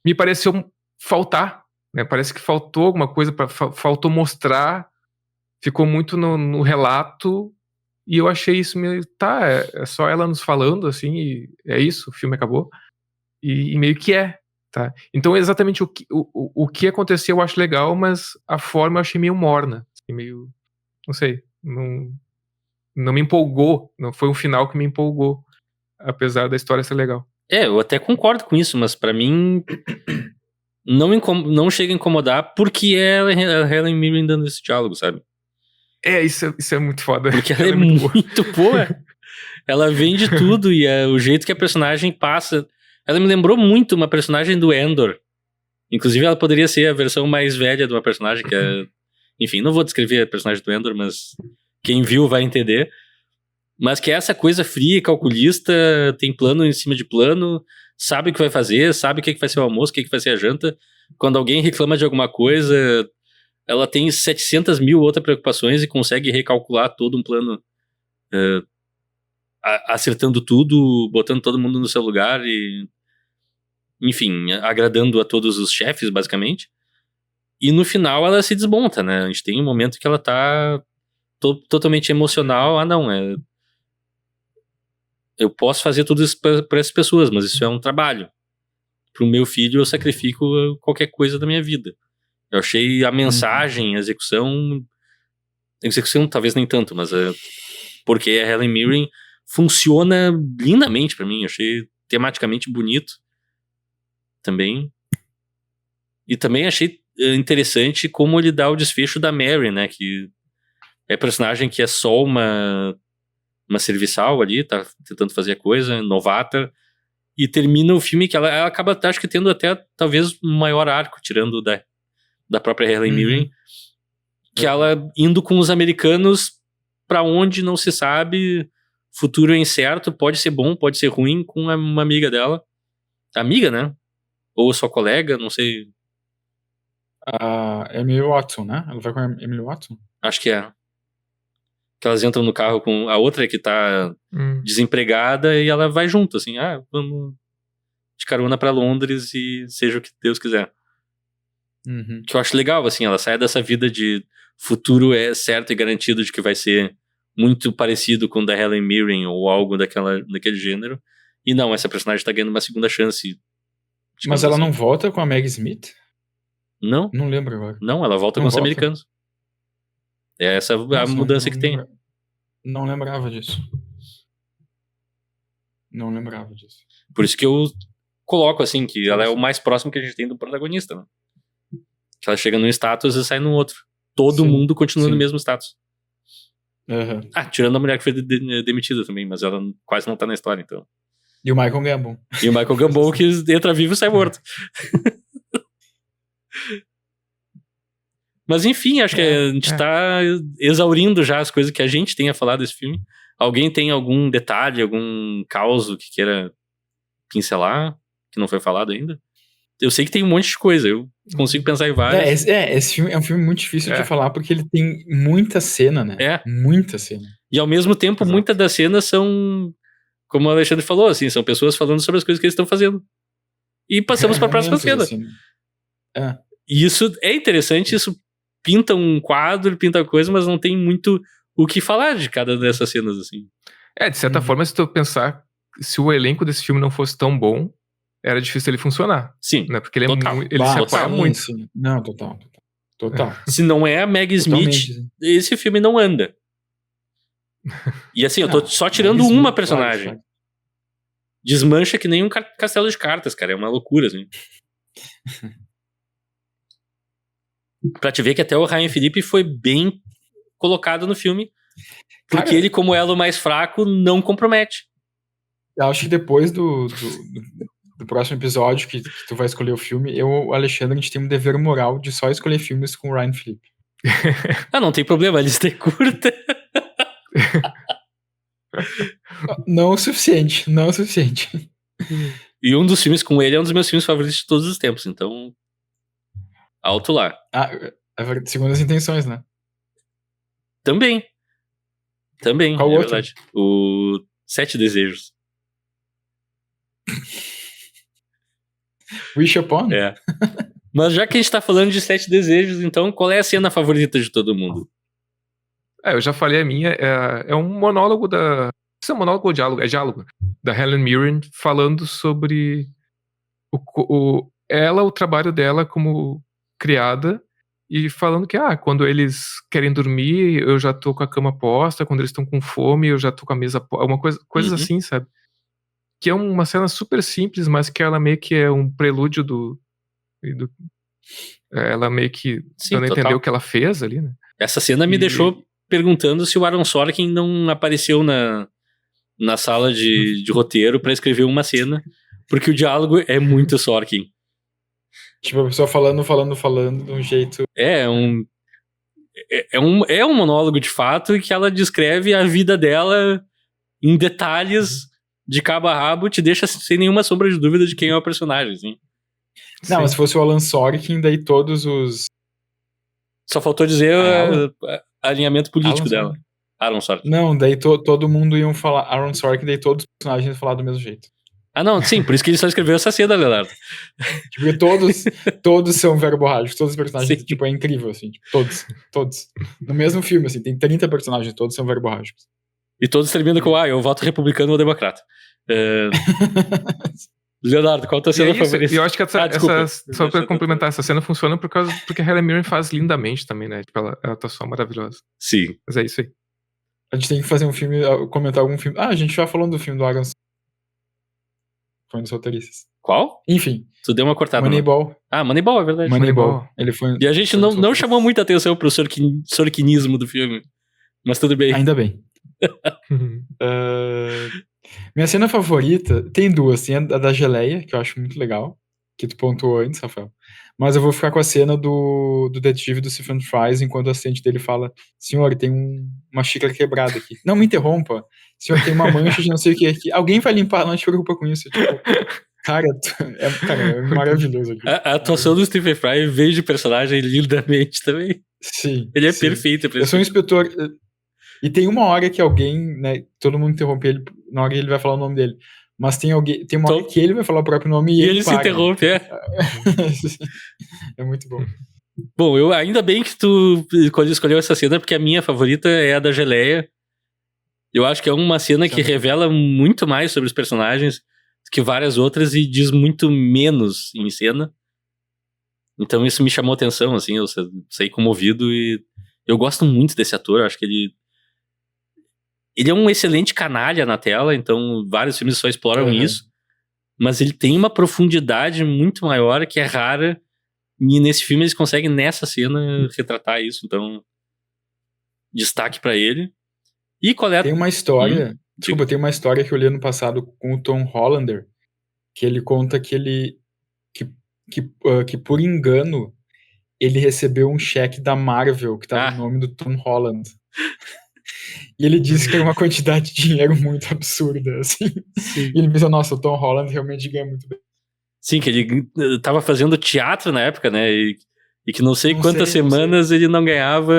me pareceu faltar, né? Parece que faltou alguma coisa, faltou mostrar, ficou muito no relato, e eu achei isso meio, é só ela nos falando, assim, e é isso, o filme acabou, e meio que tá? Então exatamente o que aconteceu eu acho legal, mas a forma eu achei meio morna, assim, meio, não sei, não me empolgou, não foi um final que me empolgou, apesar da história ser legal. Eu até concordo com isso, mas pra mim não chega a incomodar porque é a Helen Mirren dando esse diálogo, sabe? Isso é muito foda. Porque ela é muito boa. Ela vende tudo e o jeito que a personagem passa. Ela me lembrou muito uma personagem do Endor. Inclusive, ela poderia ser a versão mais velha de uma personagem que é... Enfim, não vou descrever a personagem do Endor, mas quem viu vai entender. Mas que é essa coisa fria, calculista, tem plano em cima de plano, sabe o que vai fazer, sabe o que vai ser o almoço, o que vai ser a janta. Quando alguém reclama de alguma coisa, ela tem 700 mil outras preocupações e consegue recalcular todo um plano, acertando tudo, botando todo mundo no seu lugar e... Enfim, agradando a todos os chefes, basicamente. E no final ela se desmonta, né? A gente tem um momento que ela tá totalmente emocional. Não, eu posso fazer tudo isso para essas pessoas, mas isso é um trabalho. Pro meu filho eu sacrifico qualquer coisa da minha vida. Eu achei a mensagem, a execução talvez nem tanto, mas porque a Helen Mirren funciona lindamente pra mim. Eu achei tematicamente bonito também. E também achei interessante como ele dá o desfecho da Mary, né? Que é personagem que é só uma serviçal ali, tá tentando fazer a coisa, novata. E termina o filme que ela acaba, acho que tendo até talvez um maior arco, tirando da própria Helen Mirren. Que ela indo com os americanos pra onde não se sabe, futuro é incerto, pode ser bom, pode ser ruim, com uma amiga dela. Amiga, né? Ou sua colega, não sei. A Emily Watson, né? Ela vai com a Emily Watson? Acho que é. Que elas entram no carro com a outra que tá desempregada e ela vai junto, assim. Vamos de carona pra Londres e seja o que Deus quiser. Uhum. Que eu acho legal, assim. Ela sai dessa vida de futuro é certo e garantido de que vai ser muito parecido com o da Helen Mirren ou algo daquele gênero. E não, essa personagem tá ganhando uma segunda chance. Mas ela não volta com a Maggie Smith? Não. Não lembro agora. Não, ela volta com os americanos. É essa a mudança que tem. Não lembrava disso. Não lembrava disso. Por isso que eu coloco, assim, que ela é o mais próximo que a gente tem do protagonista, né? Que ela chega num status e sai no outro. Todo mundo continua no mesmo status. Uhum. Tirando a mulher que foi demitida também, mas ela quase não tá na história, então. E o Michael Gambon. E o Michael Gambon que entra vivo e sai morto. Mas enfim, acho que a gente tá exaurindo já as coisas que a gente tem a falar desse filme. Alguém tem algum detalhe, algum causo que queira pincelar, que não foi falado ainda? Eu sei que tem um monte de coisa, eu consigo pensar em várias. Esse filme é um filme muito difícil de falar, porque ele tem muita cena, né? Muita cena. E ao mesmo tempo, muitas das cenas são, como o Alexandre falou, assim, são pessoas falando sobre as coisas que eles estão fazendo. E passamos para a próxima cena. Assim. E isso é interessante, isso pinta um quadro, pinta coisa, mas não tem muito o que falar de cada dessas cenas, assim. De certa forma, se tu pensar, se o elenco desse filme não fosse tão bom, era difícil ele funcionar. Sim. Né? Porque ele se apoia muito. Sim. Não, total. Se não é a Maggie Smith, esse filme não anda. E assim, eu tô só tirando uma personagem. Claro. Desmancha que nem um castelo de cartas, cara. É uma loucura, assim. Pra te ver que até o Ryan Phillippe foi bem colocado no filme. Porque ele, como elo mais fraco, não compromete. Eu acho que depois do próximo episódio que tu vai escolher o filme, eu e o Alexandre, a gente tem um dever moral de só escolher filmes com o Ryan Phillippe. Não tem problema, a lista é curta. Não o suficiente. E um dos filmes com ele é um dos meus filmes favoritos de todos os tempos, então alto lá. Segundo as intenções, né? Também, qual é outro? Verdade. O 7 Desejos. Wish Upon? Mas já que a gente tá falando de 7 Desejos, então qual é a cena favorita de todo mundo? Eu já falei a minha, é um monólogo da... Isso é um monólogo ou diálogo? É diálogo. Da Helen Mirren falando sobre o trabalho dela como criada e falando que, quando eles querem dormir, eu já tô com a cama posta, quando eles estão com fome, eu já tô com a mesa posta, coisas assim, sabe? Que é uma cena super simples, mas que ela meio que é um prelúdio ela meio que não entendeu o que ela fez ali, né? Essa cena me deixou perguntando se o Aaron Sorkin não apareceu na sala de roteiro pra escrever uma cena, porque o diálogo é muito Sorkin. Tipo, a pessoa falando de um jeito... É um monólogo de fato que ela descreve a vida dela em detalhes de cabo a rabo, te deixa sem nenhuma sombra de dúvida de quem é o personagem, assim. Não, mas se fosse o Alan Sorkin, daí todos os... Só faltou dizer alinhamento político dela. Aaron Sorkin. Não, daí todo mundo iam falar Aaron Sorkin, daí todos os personagens iam falar do mesmo jeito. Não, sim, por isso que ele só escreveu essa cena, Leonardo. Porque todos são verborrágicos, todos os personagens, tipo, é incrível, assim, tipo, todos. No mesmo filme, assim, tem 30 personagens, todos são verborrágicos. E todos terminam com, eu voto republicano ou democrata. Leonardo, qual a tua cena favorita? E eu acho que só pra complementar, essa cena funciona porque a Helen Mirren faz lindamente também, né? Tipo, ela tá só maravilhosa. Sim. Mas é isso aí. A gente tem que fazer um filme, comentar algum filme. A gente já falando do filme do Aaron Sorkin. Foi um dos roteiristas. Qual? Enfim. Tu deu uma cortada. Moneyball. Moneyball, é verdade. Moneyball. Ele foi. E a gente não chamou muita atenção pro sorkinismo do filme. Mas tudo bem. Ainda bem. Minha cena favorita tem duas. Tem a da geleia, que eu acho muito legal. Que tu pontuou antes, Rafael. Mas eu vou ficar com a cena do detetive do Stephen Fry, enquanto o assistente dele fala: senhor, tem uma xícara quebrada aqui. Não me interrompa. Senhor, tem uma mancha de não sei o que aqui. Alguém vai limpar, não te preocupa com isso. Tipo, Cara, é maravilhoso aqui. A atuação do Stephen Fry veio de personagem lindamente também. Sim. Ele é sim. perfeito pra Eu isso. sou um inspetor. E tem uma hora que alguém, né? Todo mundo interrompe ele na hora que ele vai falar o nome dele. Mas tem uma hora que ele vai falar o próprio nome E e ele se para. interrompe, é. É muito bom. Bom, ainda bem que tu escolheu essa cena, porque a minha favorita é a da geleia. Eu acho que é uma cena que revela muito mais sobre os personagens que várias outras e diz muito menos em cena. Então isso me chamou atenção, assim, eu saí comovido e eu gosto muito desse ator, eu acho que ele é um excelente canalha na tela, então vários filmes só exploram isso, mas ele tem uma profundidade muito maior que é rara, e nesse filme eles conseguem nessa cena retratar isso, então destaque pra ele. E qual é Tem uma história, desculpa, tem uma história que eu li no passado com o Tom Hollander, que ele conta que que por engano ele recebeu um cheque da Marvel que tava no nome do Tom Holland. E ele disse que era uma quantidade de dinheiro muito absurda, assim. Sim. E ele pensou, nossa, o Tom Holland realmente ganha muito bem. Sim, que ele tava fazendo teatro na época, né? E que não sei quantas semanas ele não ganhava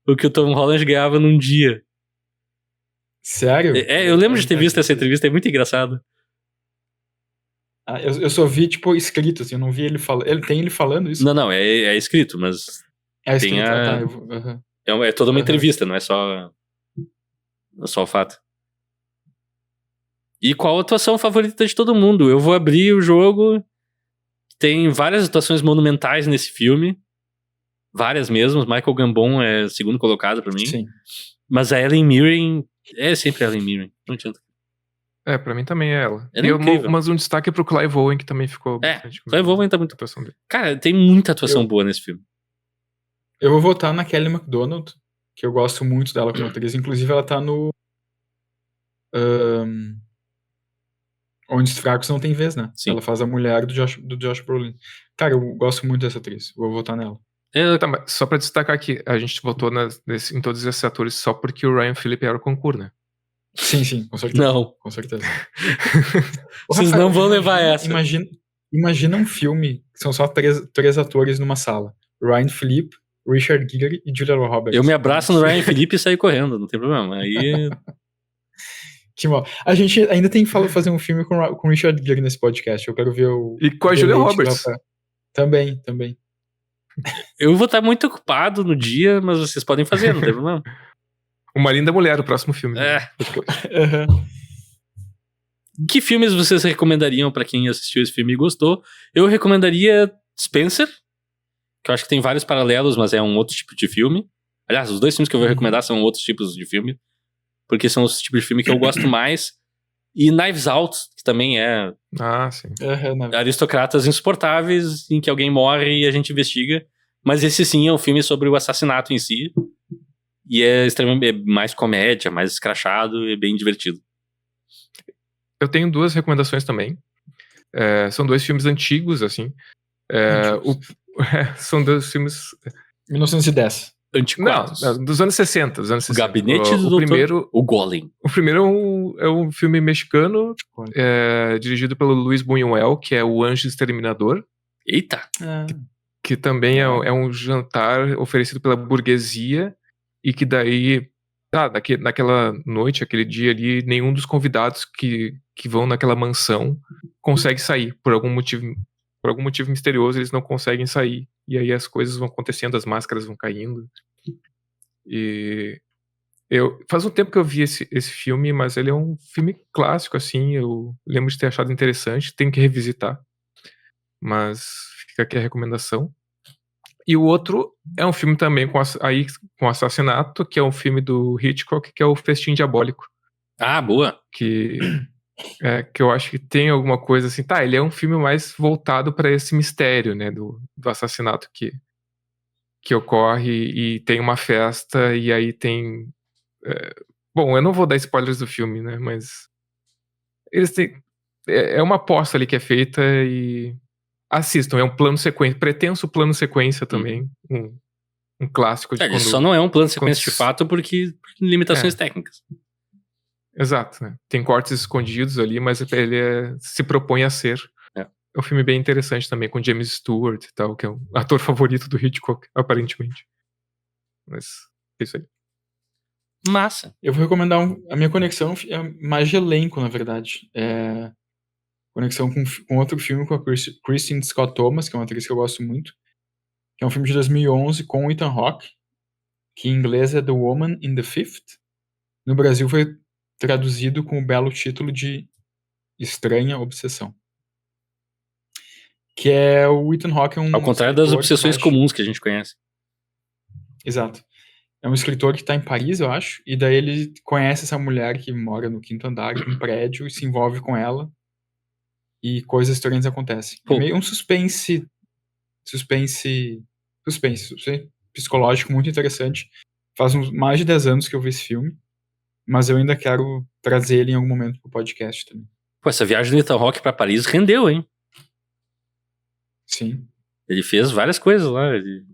o que o Tom Holland ganhava num dia. Sério? Eu lembro de ter visto essa entrevista, é muito engraçado. Eu só vi, tipo, escrito, assim, eu não vi ele falando. Tem ele falando isso? Não, é escrito, mas... É escrito, É toda uma entrevista, não é só o fato. E qual a atuação favorita de todo mundo? Eu vou abrir o jogo. Tem várias atuações monumentais nesse filme. Várias mesmo. Michael Gambon é segundo colocado pra mim. Sim. Mas a Helen Mirren é sempre a Helen Mirren. Não adianta. Pra mim também é ela. Ela é incrível. Mas um destaque pro Clive Owen, que também ficou bastante... Clive Owen tá muito... atuação dele. Cara, tem muita atuação boa nesse filme. Eu vou votar na Kelly MacDonald, que eu gosto muito dela como atriz. Inclusive, ela tá no... Onde os Fracos Não Tem Vez, né? Sim. Ela faz a mulher do Josh Brolin. Cara, eu gosto muito dessa atriz. Vou votar nela. Tá, mas só pra destacar aqui, a gente votou em todos esses atores só porque o Ryan Phillippe era o concurso, né? Sim, com certeza. Não. Com certeza. Vocês não vão levar essa. Imagina um filme que são só três atores numa sala. Ryan Phillippe, Richard Gere e Julia Roberts. Eu me abraço no Ryan Phillippe e saio correndo, não tem problema. Aí... Que mal. A gente ainda tem que fazer um filme com Richard Gere nesse podcast. Eu quero ver o... E com a Julia Roberts. Também. Eu vou estar muito ocupado no dia, mas vocês podem fazer, não tem problema. Uma Linda Mulher, o próximo filme. Que filmes vocês recomendariam pra quem assistiu esse filme e gostou? Eu recomendaria Spencer, que eu acho que tem vários paralelos, mas é um outro tipo de filme. Aliás, os dois filmes que eu vou recomendar são outros tipos de filme, porque são os tipos de filme que eu gosto mais. E Knives Out, que também é... sim. Aristocratas insuportáveis, em que alguém morre e a gente investiga. Mas esse sim é um filme sobre o assassinato em si. E é extremamente mais comédia, mais escrachado e bem divertido. Eu tenho duas recomendações também. São dois filmes antigos, assim. São dois filmes... 1910. Antiquados. Não, dos anos 60. O Gabinete do Doutor... primeiro, o Golem. O primeiro é um filme mexicano, dirigido pelo Luis Buñuel, que é O Anjo Exterminador. Eita! Que também é um jantar oferecido pela burguesia, e que daí, naquela noite, aquele dia ali, nenhum dos convidados que vão naquela mansão consegue sair. Por algum motivo misterioso, eles não conseguem sair. E aí as coisas vão acontecendo, as máscaras vão caindo. E faz um tempo que eu vi esse filme, mas ele é um filme clássico, assim. Eu lembro de ter achado interessante, tenho que revisitar. Mas fica aqui a recomendação. E o outro é um filme também com assassinato, que é um filme do Hitchcock, que é o Festim Diabólico. Boa! Que eu acho que tem alguma coisa assim... ele é um filme mais voltado para esse mistério, né? Do assassinato que ocorre, e tem uma festa, e aí tem... Bom, eu não vou dar spoilers do filme, né? Mas eles têm... É uma aposta ali que é feita, e... Assistam, é um plano sequência, pretenso plano sequência também, um clássico de Ele só não é um plano sequência de fato por limitações técnicas. Exato, né? Tem cortes escondidos ali, mas ele se propõe a ser. É. É um filme bem interessante também, com James Stewart e tal, que é o ator favorito do Hitchcock, aparentemente. Mas é isso aí. Massa. Eu vou recomendar a minha conexão é mais de elenco, na verdade. É conexão com outro filme com a Kristen Scott Thomas, que é uma atriz que eu gosto muito, que é um filme de 2011 com o Ethan Hawke, que em inglês é The Woman in the Fifth. No Brasil foi traduzido com o belo título de Estranha Obsessão. Que é o Ethan Hawke é um Ao contrário das escritor obsessões que comuns que a gente conhece. Exato. É um escritor que tá em Paris, eu acho, e daí ele conhece essa mulher que mora no 5º andar de um prédio e se envolve com ela e coisas estranhas acontecem. Pô. É meio um suspense psicológico muito interessante. Faz mais de 10 anos que eu vi esse filme, mas eu ainda quero trazer ele em algum momento pro podcast também. Pô, essa viagem do Ethan Hawke pra Paris rendeu, hein? Sim. Ele fez várias coisas lá. Ele...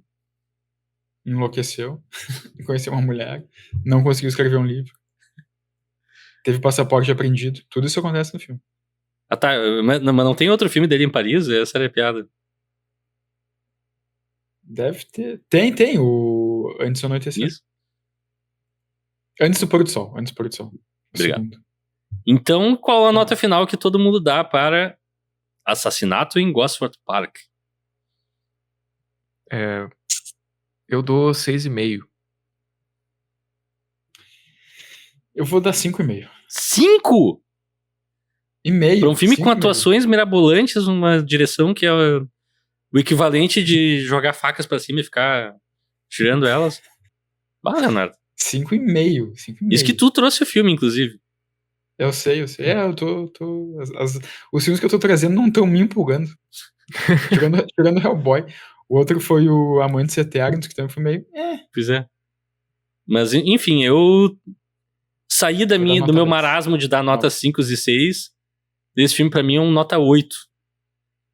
Enlouqueceu, conheceu uma mulher, não conseguiu escrever um livro, teve passaporte apreendido. Tudo isso acontece no filme. Ah, tá. Mas não tem outro filme dele em Paris? Essa era a piada. Deve ter. Tem, o Antes do Anoitecer. Isso? Antes do Pôr do Sol. Obrigado. Segundo. Então, qual a nota final que todo mundo dá para Assassinato em Gosford Park? Eu dou 6,5. Eu vou dar 5,5. 5? Para um filme com 5,5. atuações mirabolantes, uma direção que é o equivalente de jogar facas pra cima e ficar tirando elas. Ah, Leonardo. 5,5. Isso que tu trouxe o filme, inclusive. Eu sei. Eu tô os filmes que eu tô trazendo não estão me empolgando. tirando Hellboy. O outro foi o Amantes Eternos, que também foi meio... Pois é. Mas, enfim, eu saí do meu marasmo de dar nota 5 e 6. Esse filme, pra mim, é um nota 8.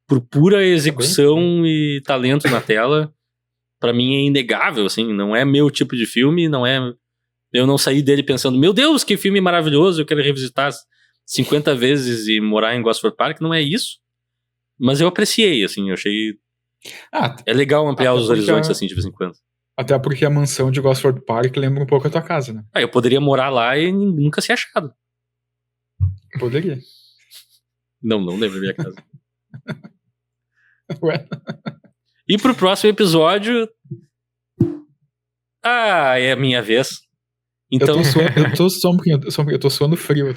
Por pura execução e talento na tela. Pra mim, é inegável, assim. Não é meu tipo de filme, não é... Eu não saí dele pensando, meu Deus, que filme maravilhoso, eu quero revisitar 50 vezes e morar em Gosford Park. Não é isso. Mas eu apreciei, assim, eu achei... é legal ampliar os horizontes, assim, de vez em quando. Até porque a mansão de Gosford Park lembra um pouco a tua casa, né? Eu poderia morar lá e nunca ser achado. Poderia. Não lembro da minha casa. Ué? E pro próximo episódio... é a minha vez. Então... Eu tô suando frio.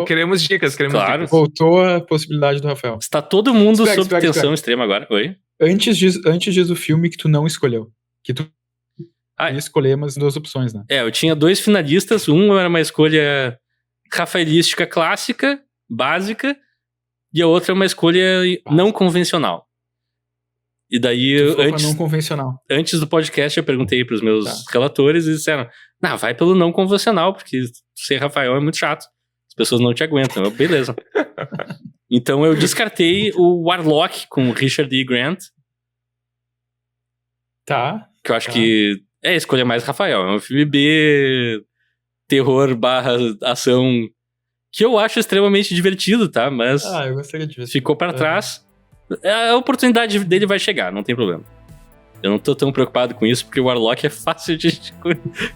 Queremos dicas. Claro. Voltou a possibilidade do Rafael. Está todo mundo sob tensão extrema agora. Oi? Antes diz o filme que tu não escolheu. Que tu ia escolher umas 2 opções, né? Eu tinha 2 finalistas. Um era uma escolha rafaelística clássica, básica, e a outra é uma escolha não convencional. E daí, não convencional. Antes do podcast, eu perguntei pros meus relatores e disseram, vai pelo não convencional, porque ser Rafael é muito chato. As pessoas não te aguentam. Beleza. Então eu descartei o Warlock com Richard E. Grant. Tá. Que eu acho que é a escolha mais Rafael. É um filme B, terror / ação, que eu acho extremamente divertido, tá? Mas eu gostaria de ver. Ficou pra trás. A oportunidade dele vai chegar, não tem problema. Eu não tô tão preocupado com isso, porque o Warlock é fácil de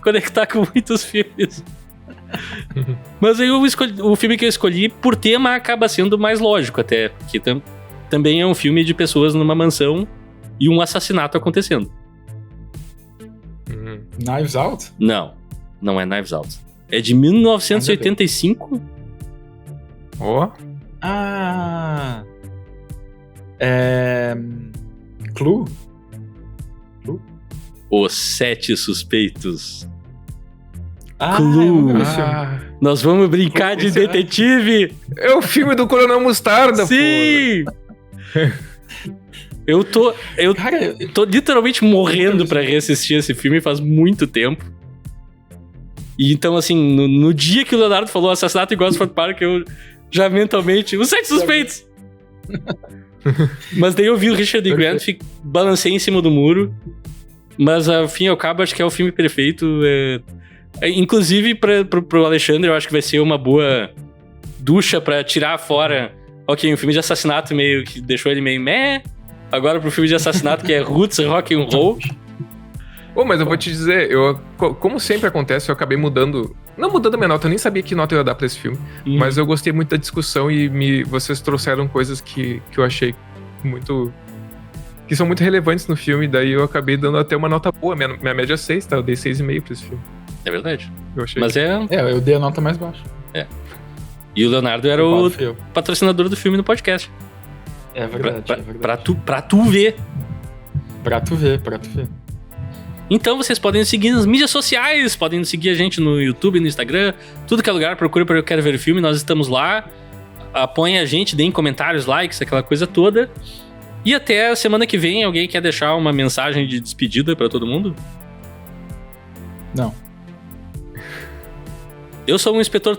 conectar com muitos filmes. Mas aí o filme que eu escolhi, por tema, acaba sendo mais lógico até, porque também é um filme de pessoas numa mansão e um assassinato acontecendo. Knives Out? Não é Knives Out. É de 1985. Clue? Os 7 Suspeitos. Clue. Nós vamos brincar de detetive. É o filme do Coronel Mostarda, sim! Eu tô literalmente morrendo pra reassistir esse filme faz muito tempo. E então, assim, no dia que o Leonardo falou Assassinato em Gosford Park, eu já mentalmente... Os 7 Suspeitos! Mas daí eu vi o Richard E. Grant, balancei em cima do muro. Mas, ao fim e ao cabo, acho que é o filme perfeito. Inclusive, pro Alexandre, eu acho que vai ser uma boa ducha pra tirar fora. Ok, um filme de assassinato meio que deixou ele meio meh. Agora pro filme de assassinato que é Roots Rock and Roll. Mas eu vou te dizer, como sempre acontece, eu acabei mudando. Não mudando a minha nota, eu nem sabia que nota eu ia dar pra esse filme. Mas eu gostei muito da discussão e vocês trouxeram coisas que eu achei muito. Que são muito relevantes no filme, daí eu acabei dando até uma nota boa. Minha média é 6, tá? Eu dei 6,5 pra esse filme. É verdade. Eu achei. Mas eu dei a nota mais baixa. E o Leonardo era o patrocinador do filme no podcast. É verdade, é verdade. Pra tu ver. Pra tu ver. Então vocês podem nos seguir nas mídias sociais, podem nos seguir a gente no YouTube, no Instagram, tudo que é lugar, procura para Eu Quero Ver o Filme, nós estamos lá. Apoiem a gente, deem comentários, likes, aquela coisa toda. E até a semana que vem, alguém quer deixar uma mensagem de despedida pra todo mundo? Não. Eu sou um inspetor